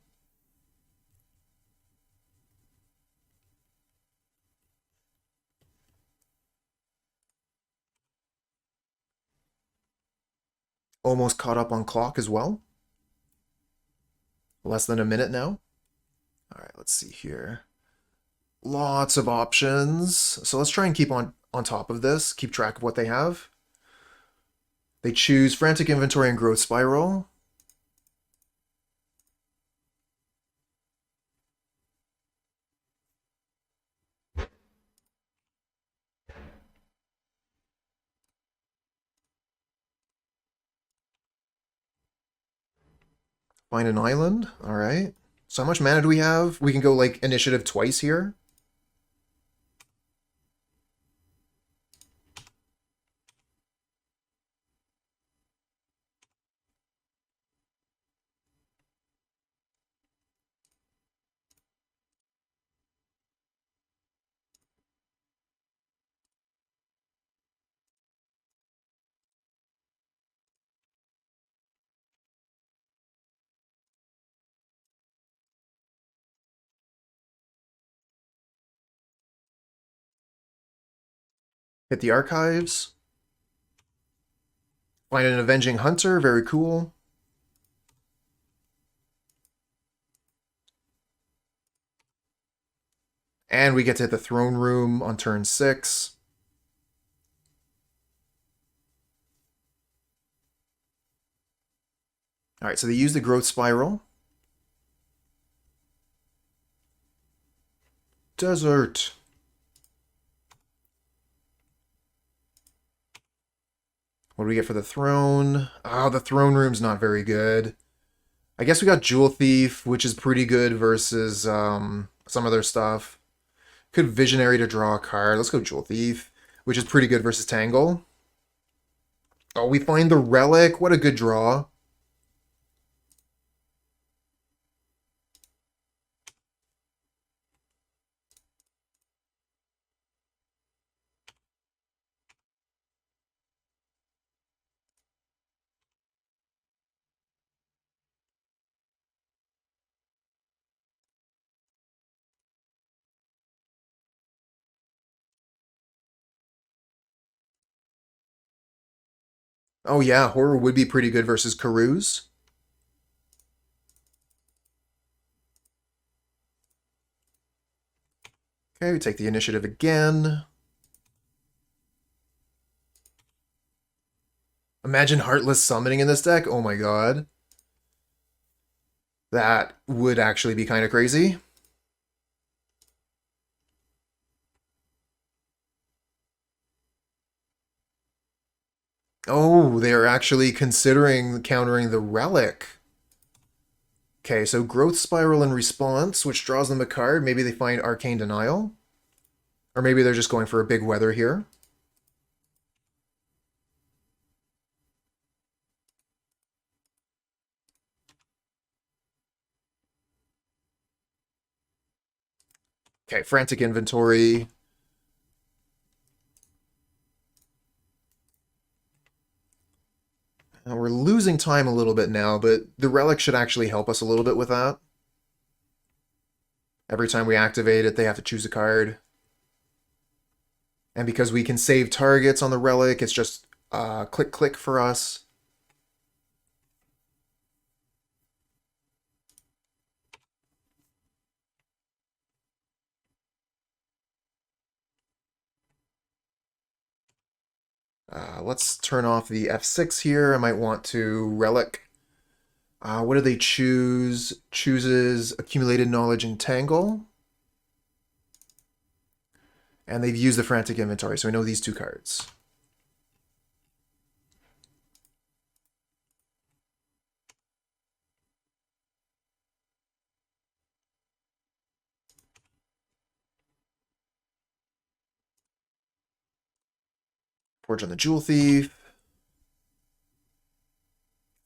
[SPEAKER 1] Almost caught up on clock as well. Less than a minute now. All right, let's see here. Lots of options. So let's try and keep on top of this, keep track of what they have. They choose Frantic Inventory and Growth Spiral. Find an island. All right. So how much mana do we have? We can go like initiative twice here. Hit the archives. Find an Avenging Hunter, very cool. And we get to hit the Throne Room on turn 6. Alright, so they use the Growth Spiral. Desert. What do we get for the throne? Oh, the throne room's not very good. I guess we got Jewel Thief, which is pretty good versus some other stuff. Could Visionary to draw a card. Let's go Jewel Thief, which is pretty good versus Tangle. Oh, we find the Relic. What a good draw. Oh yeah, Horror would be pretty good versus Karuz. Okay, we take the initiative again. Imagine Heartless summoning in this deck. Oh my god. That would actually be kind of crazy. Oh, they are actually considering countering the Relic. Okay, so Growth Spiral in response, which draws them a card. Maybe they find Arcane Denial. Or maybe they're just going for a big weather here. Okay, Frantic Inventory. We're losing time a little bit now, but the Relic should actually help us a little bit with that. Every time we activate it, they have to choose a card. And because we can save targets on the Relic, it's just click for us. Let's turn off the F6 here. I might want to Relic. What do they choose? Chooses Accumulated Knowledge and Tangle. And they've used the Frantic Inventory, so we know these two cards. Forge on the Jewel Thief.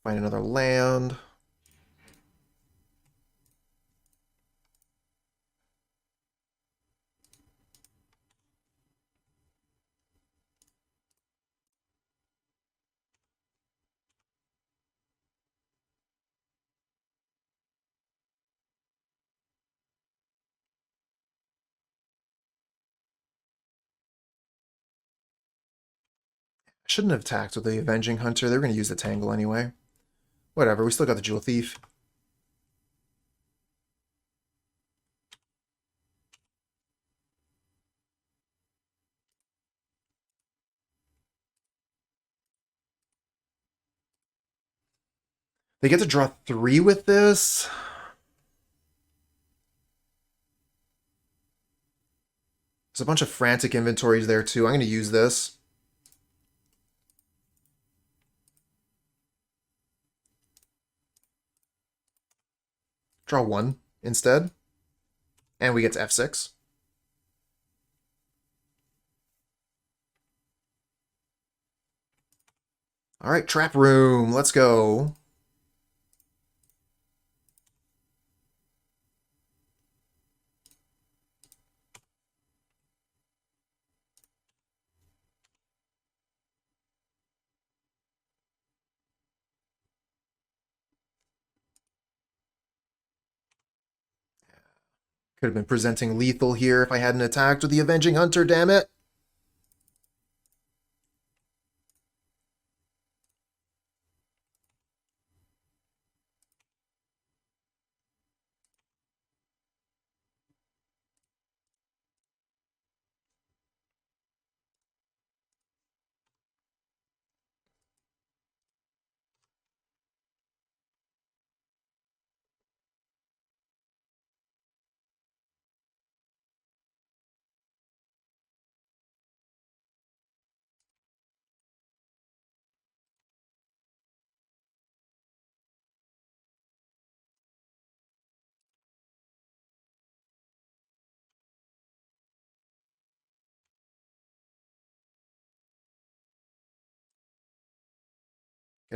[SPEAKER 1] Find another land. Shouldn't have attacked with the Avenging Hunter. They were going to use the Tangle anyway. Whatever, we still got the Jewel Thief. They get to draw 3 with this. There's a bunch of Frantic Inventories there too. I'm going to use this. Draw 1 instead. And we get to F6. Alright, Trap Room. Let's go. Could have been presenting lethal here if I hadn't attacked with the Avenging Hunter, damn it.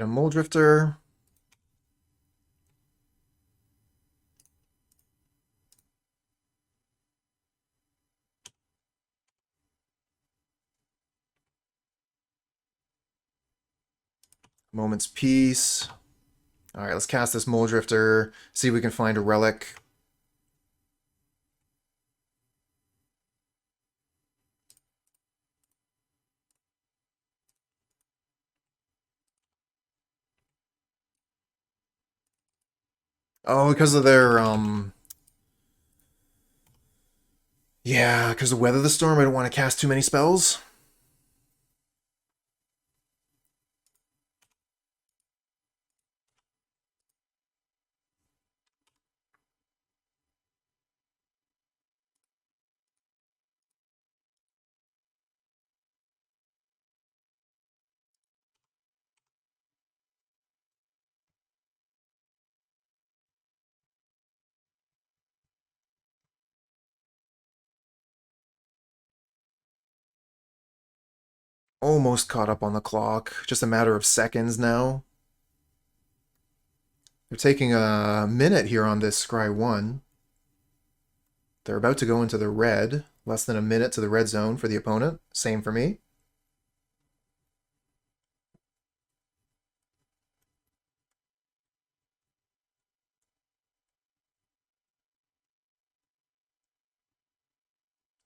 [SPEAKER 1] Get a Mulldrifter. Moment's Peace. Alright, let's cast this Mulldrifter. See if we can find a relic. Oh, because of their, yeah, because of Weather the Storm, I don't want to cast too many spells. Almost caught up on the clock. Just a matter of seconds now. They're taking a minute here on this Scry 1. They're about to go into the red. Less than a minute to the red zone for the opponent. Same for me.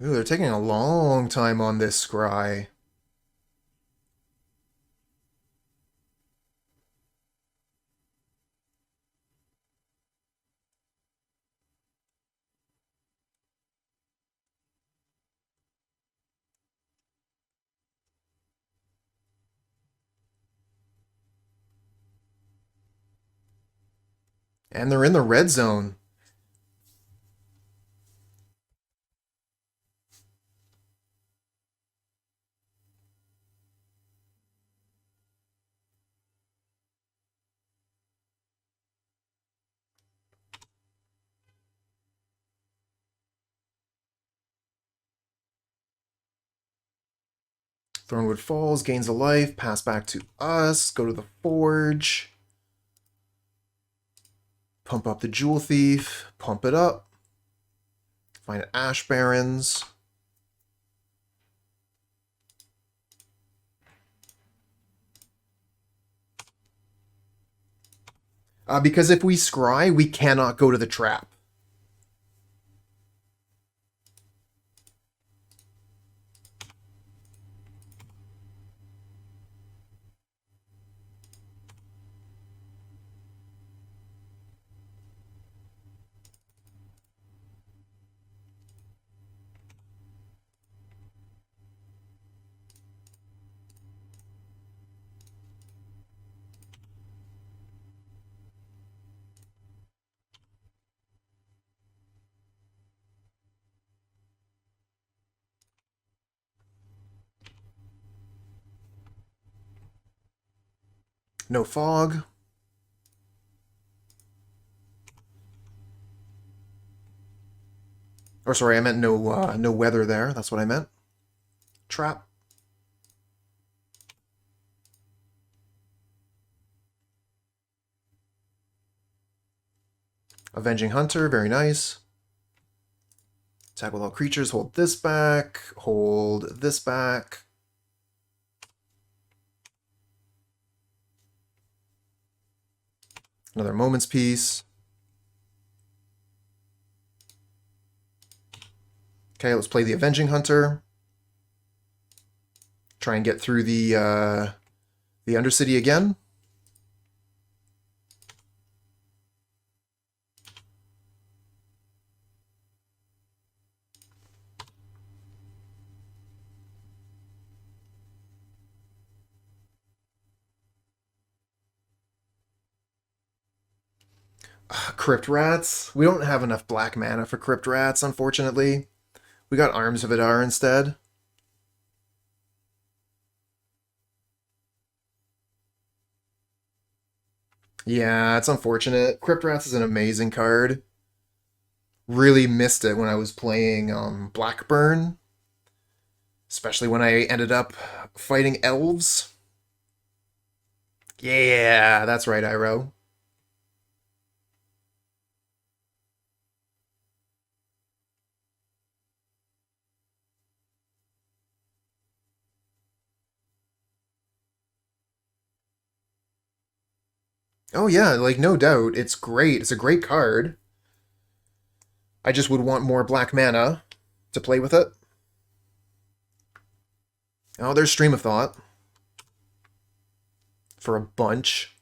[SPEAKER 1] Ooh, they're taking a long time on this Scry. And they're in the red zone. Thornwood Falls, gains a life, pass back to us, go to the Forge. Pump up the Jewel Thief, pump it up. Find Ash Barrens. Because if we scry, we cannot go to the trap. No fog. Or sorry, I meant no weather there. That's what I meant. Trap. Avenging Hunter, very nice. Attack with all creatures, hold this back, hold this back. Another Moment's Peace. Okay, let's play the Avenging Hunter. Try and get through the Undercity again. Crypt Rats. We don't have enough black mana for Crypt Rats, unfortunately. We got Arms of Hadar instead. Yeah, it's unfortunate. Crypt Rats is an amazing card. Really missed it when I was playing Blackburn. Especially when I ended up fighting elves. Yeah, that's right, Iroh. Oh yeah, like no doubt, it's great. It's a great card. I just would want more black mana to play with it. Oh, there's Stream of Thought for a bunch.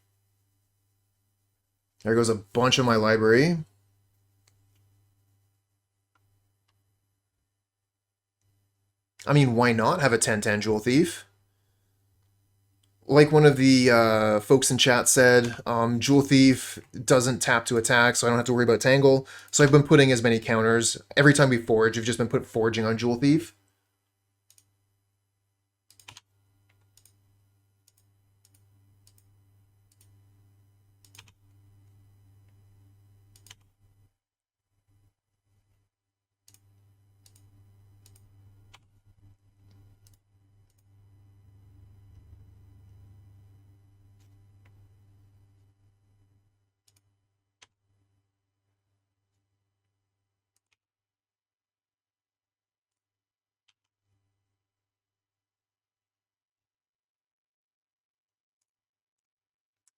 [SPEAKER 1] There goes a bunch of my library. I mean, why not have a 10/10 Jewel Thief? Like one of the folks in chat said, Jewel Thief doesn't tap to attack, so I don't have to worry about Tangle. So I've been putting as many counters. Every time we forge, we've just been forging on Jewel Thief.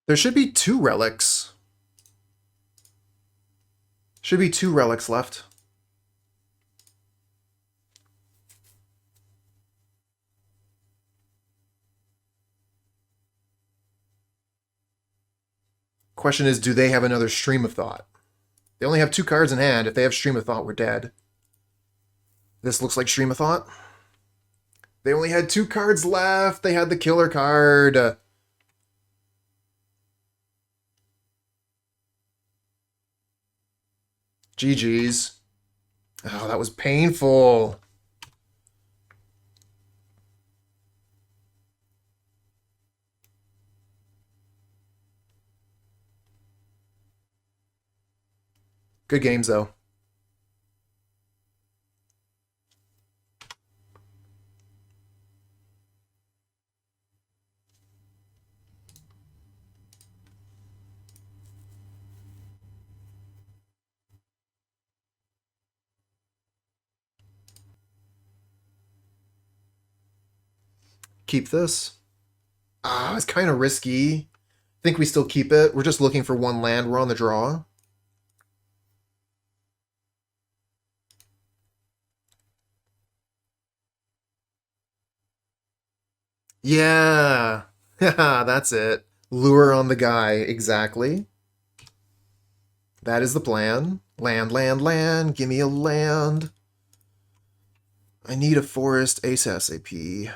[SPEAKER 1] There should be two relics. Should be two relics left. Question is, do they have another Stream of Thought? They only have two cards in hand. If they have Stream of Thought, we're dead. This looks like Stream of Thought. They only had two cards left. They had the killer card. GG's. Oh, that was painful. Good games, though. Keep this. Ah, it's kind of risky. Think we still keep it. We're just looking for one land. We're on the draw. Yeah. That's it. Lure on the guy. Exactly. That is the plan. Land, land, land. Give me a land. I need a forest ASAP.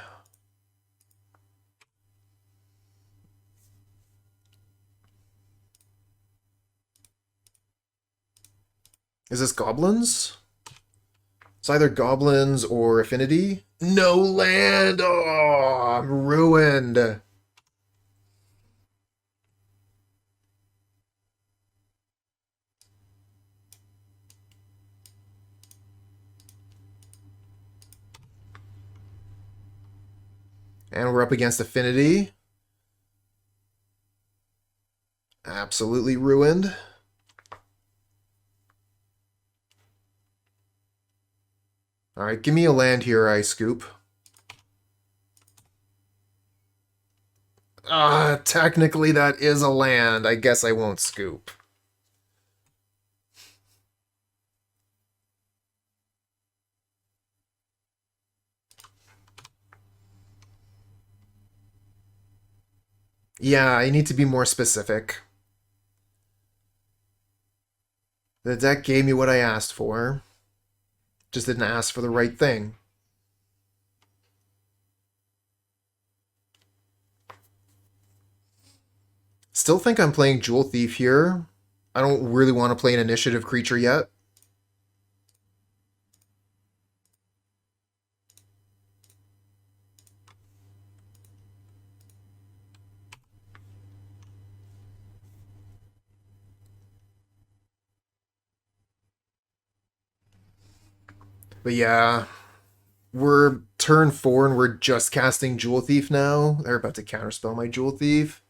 [SPEAKER 1] Is this goblins? It's either goblins or affinity. No land! Oh, I'm ruined. And we're up against affinity. Absolutely ruined. Alright, give me a land here, I scoop. Technically that is a land. I guess I won't scoop. Yeah, I need to be more specific. The deck gave me what I asked for. Just didn't ask for the right thing. Still think I'm playing Jewel Thief here. I don't really want to play an initiative creature yet. But yeah, we're turn 4 and we're just casting Jewel Thief now. They're about to counterspell my Jewel Thief.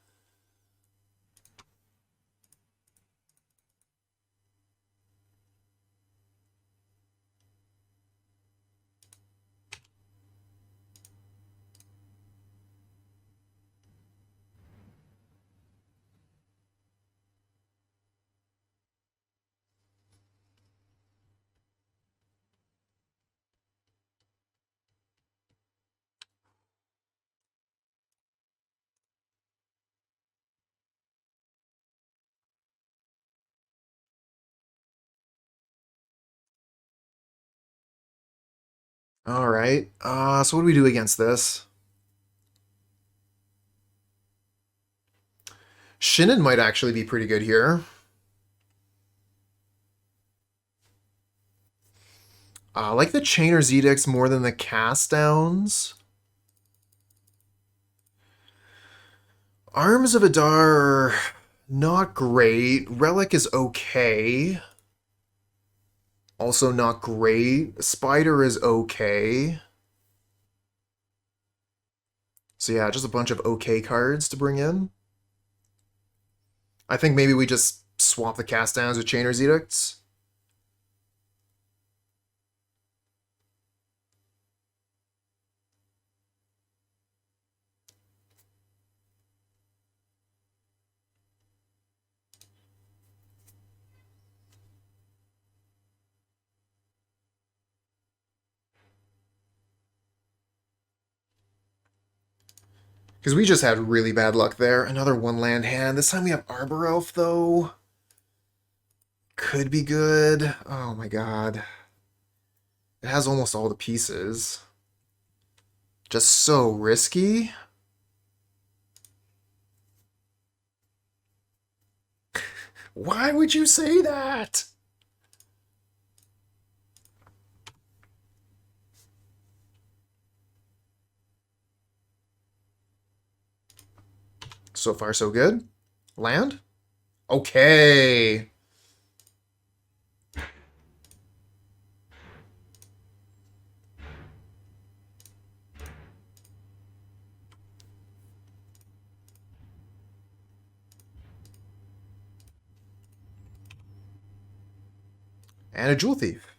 [SPEAKER 1] All right. So what do we do against this? Shinen might actually be pretty good here. I like the Chainer's Edicts more than the Cast Downs. Arms of Hadar, not great. Relic is okay. Also not great. Spider is okay. So yeah, just a bunch of okay cards to bring in. I think maybe we just swap the Cast Downs with Chainer's Edicts. Because we just had really bad luck there. Another one land hand. This time we have Arbor Elf, though. Could be good. Oh my god. It has almost all the pieces. Just so risky. Why would you say that? So far, so good. Land? Okay. And a Jewel Thief.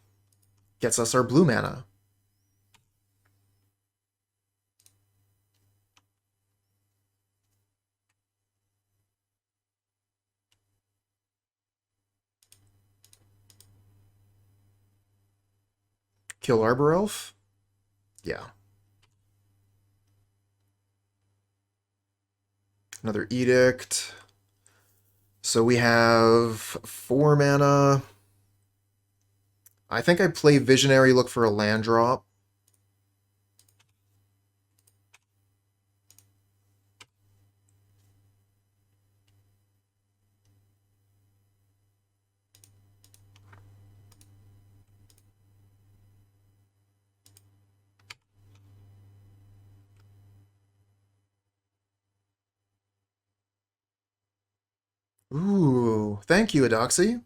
[SPEAKER 1] Gets us our blue mana. Kill Arbor Elf? Yeah. Another Edict. So we have 4 mana. I think I play Visionary, look for a land drop. Ooh, thank you, Adoxy.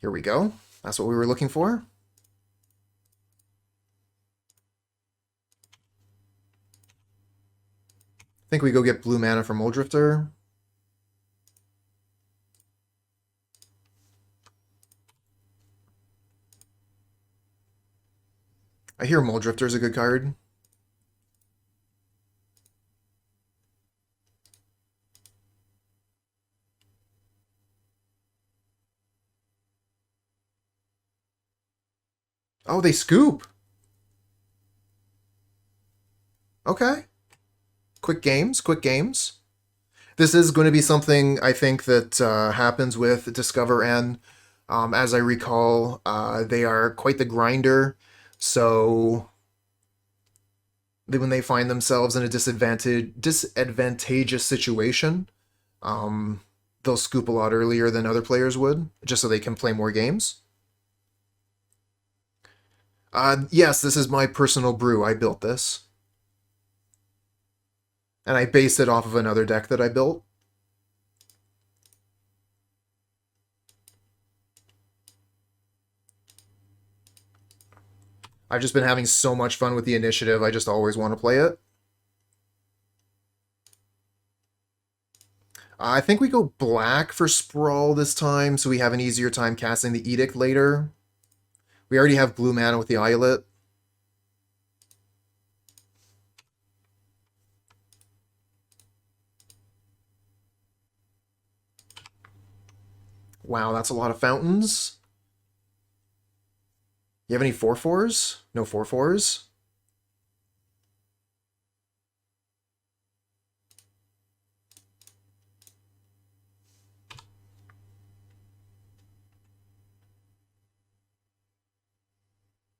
[SPEAKER 1] Here we go. That's what we were looking for. I think we go get blue mana from Mulldrifter. I hear Mulldrifter is a good card. Oh, they scoop. Okay. Quick games, quick games. This is going to be something I think that happens with Discover N. As I recall, they are quite the grinder. So when they find themselves in a disadvantageous situation, they'll scoop a lot earlier than other players would, just so they can play more games. Yes, this is my personal brew. I built this. And I based it off of another deck that I built. I've just been having so much fun with the initiative, I just always want to play it. I think we go black for Sprawl this time, so we have an easier time casting the Edict later. We already have blue mana with the Islet. Wow, that's a lot of fountains. You have any 4/4s? No 4/4s?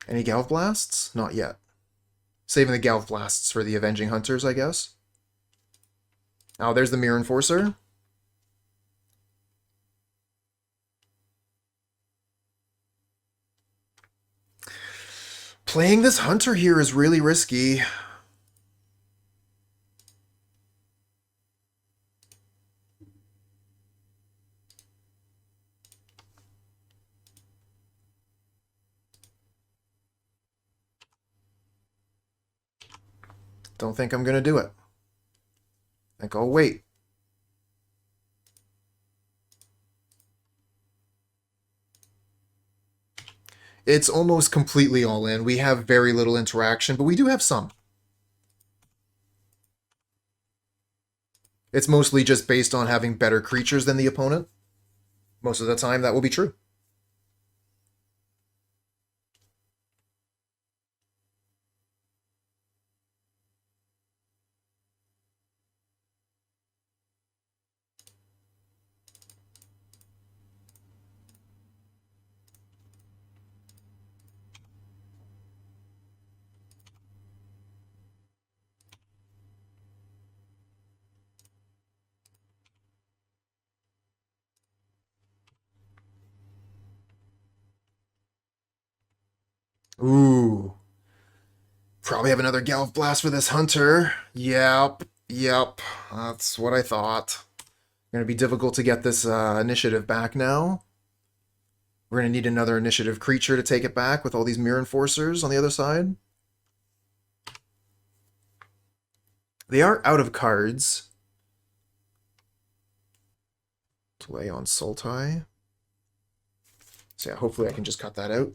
[SPEAKER 1] Any Galv Blasts? Not yet. Saving the Galv Blasts for the Avenging Hunters, I guess. Oh, there's the Mirror Enforcer. Playing this Hunter here is really risky. Don't think I'm going to do it. I think I'll wait. It's almost completely all in. We have very little interaction, but we do have some. It's mostly just based on having better creatures than the opponent. Most of the time, that will be true. Ooh. Probably have another Galv Blast for this Hunter. Yep. That's what I thought. Going to be difficult to get this initiative back now. We're going to need another initiative creature to take it back with all these Mirror Enforcers on the other side. They are out of cards. Delay on Sultai. So yeah, hopefully I can just cut that out.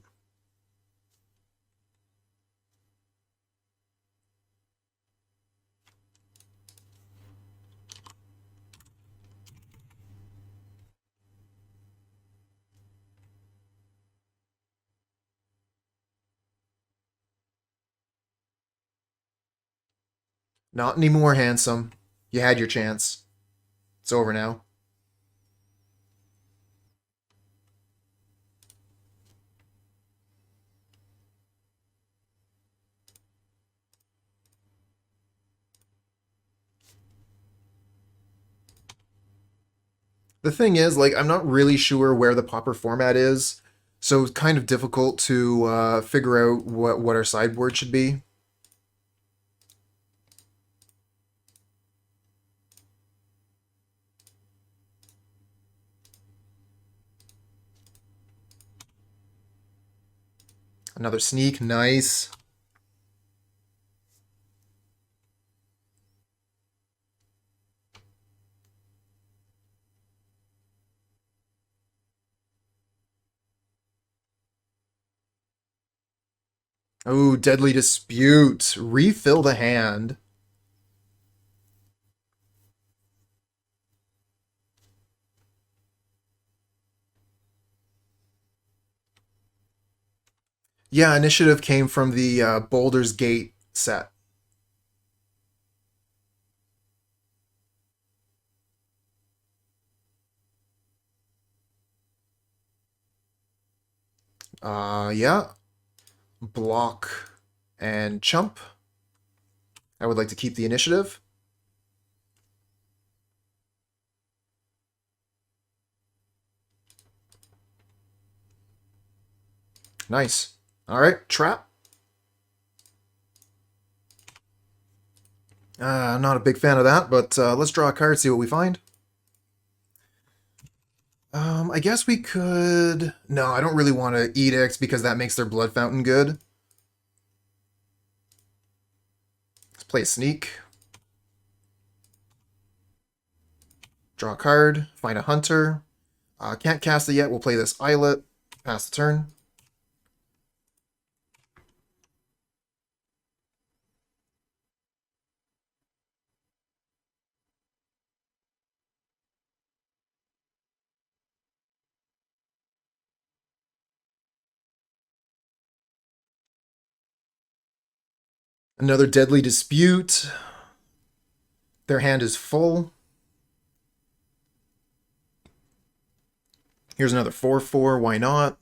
[SPEAKER 1] Not anymore, handsome. You had your chance. It's over now. The thing is, like, I'm not really sure where the Pauper format is, so it's kind of difficult to figure out what our sideboard should be. Another Sneak, nice. Oh, Deadly Dispute. Refill the hand. Yeah, initiative came from the Baldur's Gate set. Yeah. Block and Chump. I would like to keep the initiative. Nice. All right, Trap. Not a big fan of that, but let's draw a card, see what we find. I guess we could... No, I don't really want to Edict because that makes their Blood Fountain good. Let's play a Sneak. Draw a card, find a Hunter. Can't cast it yet, we'll play this Islet. Pass the turn. Another Deadly Dispute. Their hand is full. Here's another 4/4, why not?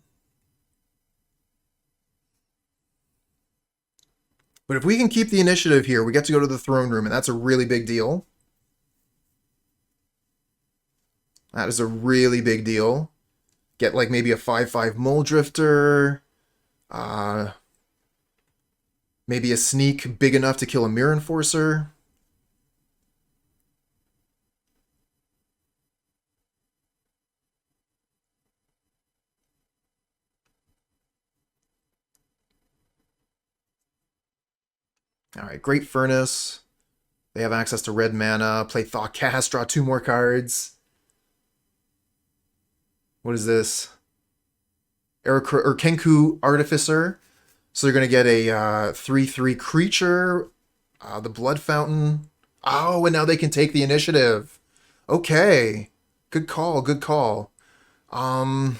[SPEAKER 1] But if we can keep the initiative here, we get to go to the throne room, and that's a really big deal. That is a really big deal. Get like maybe a 5/5 Mulldrifter. Maybe a sneak big enough to kill a Mirror Enforcer. Alright, Great Furnace. They have access to red mana. Play Thoughtcast, draw 2 more cards. What is this? Kenku Artificer. So they're going to get a 3/3 creature. The Blood Fountain. Oh, and now they can take the initiative. Okay. Good call, good call. I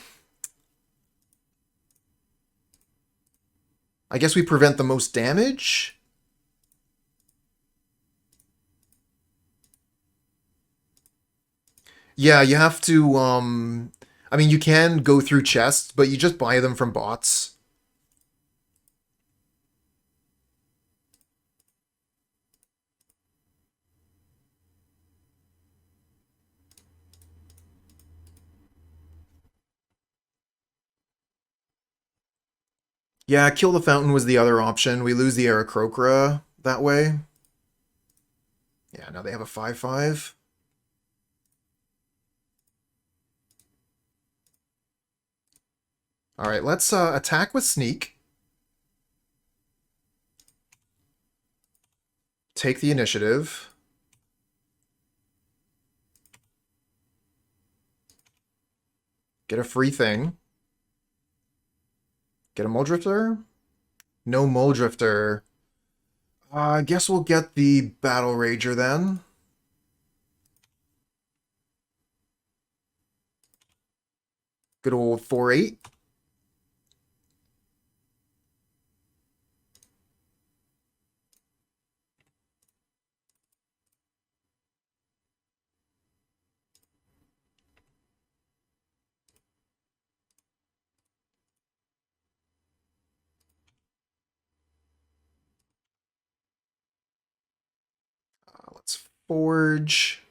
[SPEAKER 1] guess we prevent the most damage? Yeah, you have to, I mean, you can go through chests, but you just buy them from bots. Yeah, Kill the Fountain was the other option. We lose the Aarakocra that way. Yeah, now they have a 5/5. Alright, let's attack with Sneak. Take the initiative. Get a free thing. Get a Mulldrifter? No Mulldrifter. I guess we'll get the Battlerager then. Good old 4/8. Let's forge.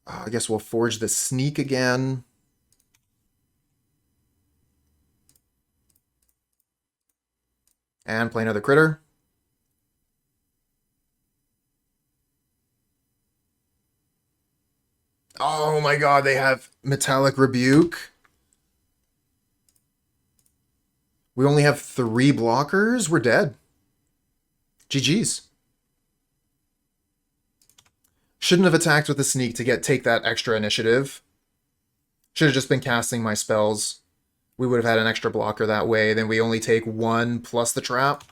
[SPEAKER 1] I guess we'll forge the Sneak again. And play another critter. Oh my god, they have Metallic Rebuke. We only have 3 blockers. We're dead. GG's. Shouldn't have attacked with the Sneak to take that extra initiative. Should have just been casting my spells. We would have had an extra blocker that way. Then we only take 1 plus the trap.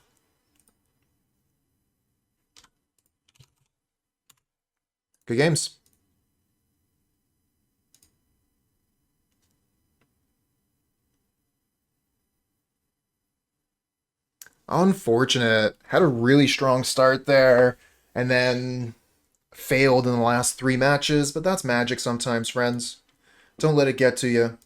[SPEAKER 1] Good games. Unfortunate. Had a really strong start there, and then failed in the last 3 matches, but that's Magic sometimes, friends. Don't let it get to you.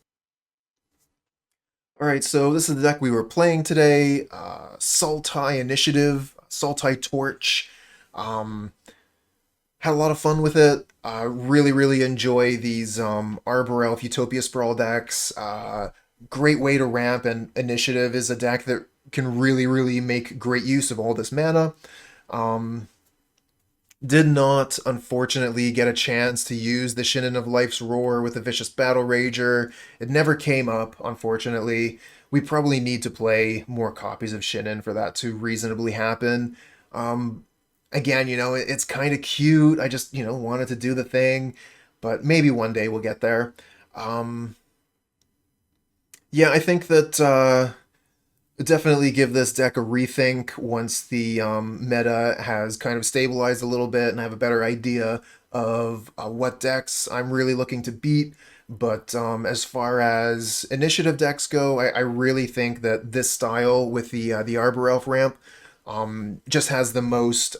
[SPEAKER 1] Alright, so this is the deck we were playing today. Sultai Initiative, Sultai Torch. Had a lot of fun with it. Really, really enjoy these Arbor Elf Utopia Sprawl decks. Great way to ramp, and Initiative is a deck that can really, really make great use of all this mana. Did not, unfortunately, get a chance to use the Shinen of Life's Roar with the Vicious Battlerager. It never came up, unfortunately. We probably need to play more copies of Shinen for that to reasonably happen. Again, you know, it's kind of cute. I just, you know, wanted to do the thing, but maybe one day we'll get there. Yeah, I think that definitely give this deck a rethink once the meta has kind of stabilized a little bit and I have a better idea of what decks I'm really looking to beat. But as far as initiative decks go, I really think that this style with the Arbor Elf ramp just has the most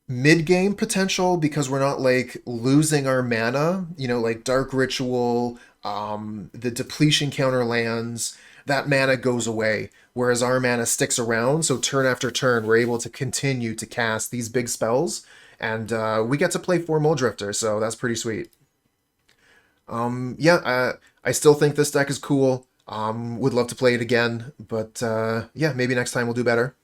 [SPEAKER 1] mid-game potential, because we're not like losing our mana, you know, like Dark Ritual, the depletion counter lands. that mana goes away, whereas our mana sticks around, so turn after turn, we're able to continue to cast these big spells, and we get to play 4 Mulldrifter, so that's pretty sweet. Yeah, I still think this deck is cool. Would love to play it again, but yeah, maybe next time we'll do better.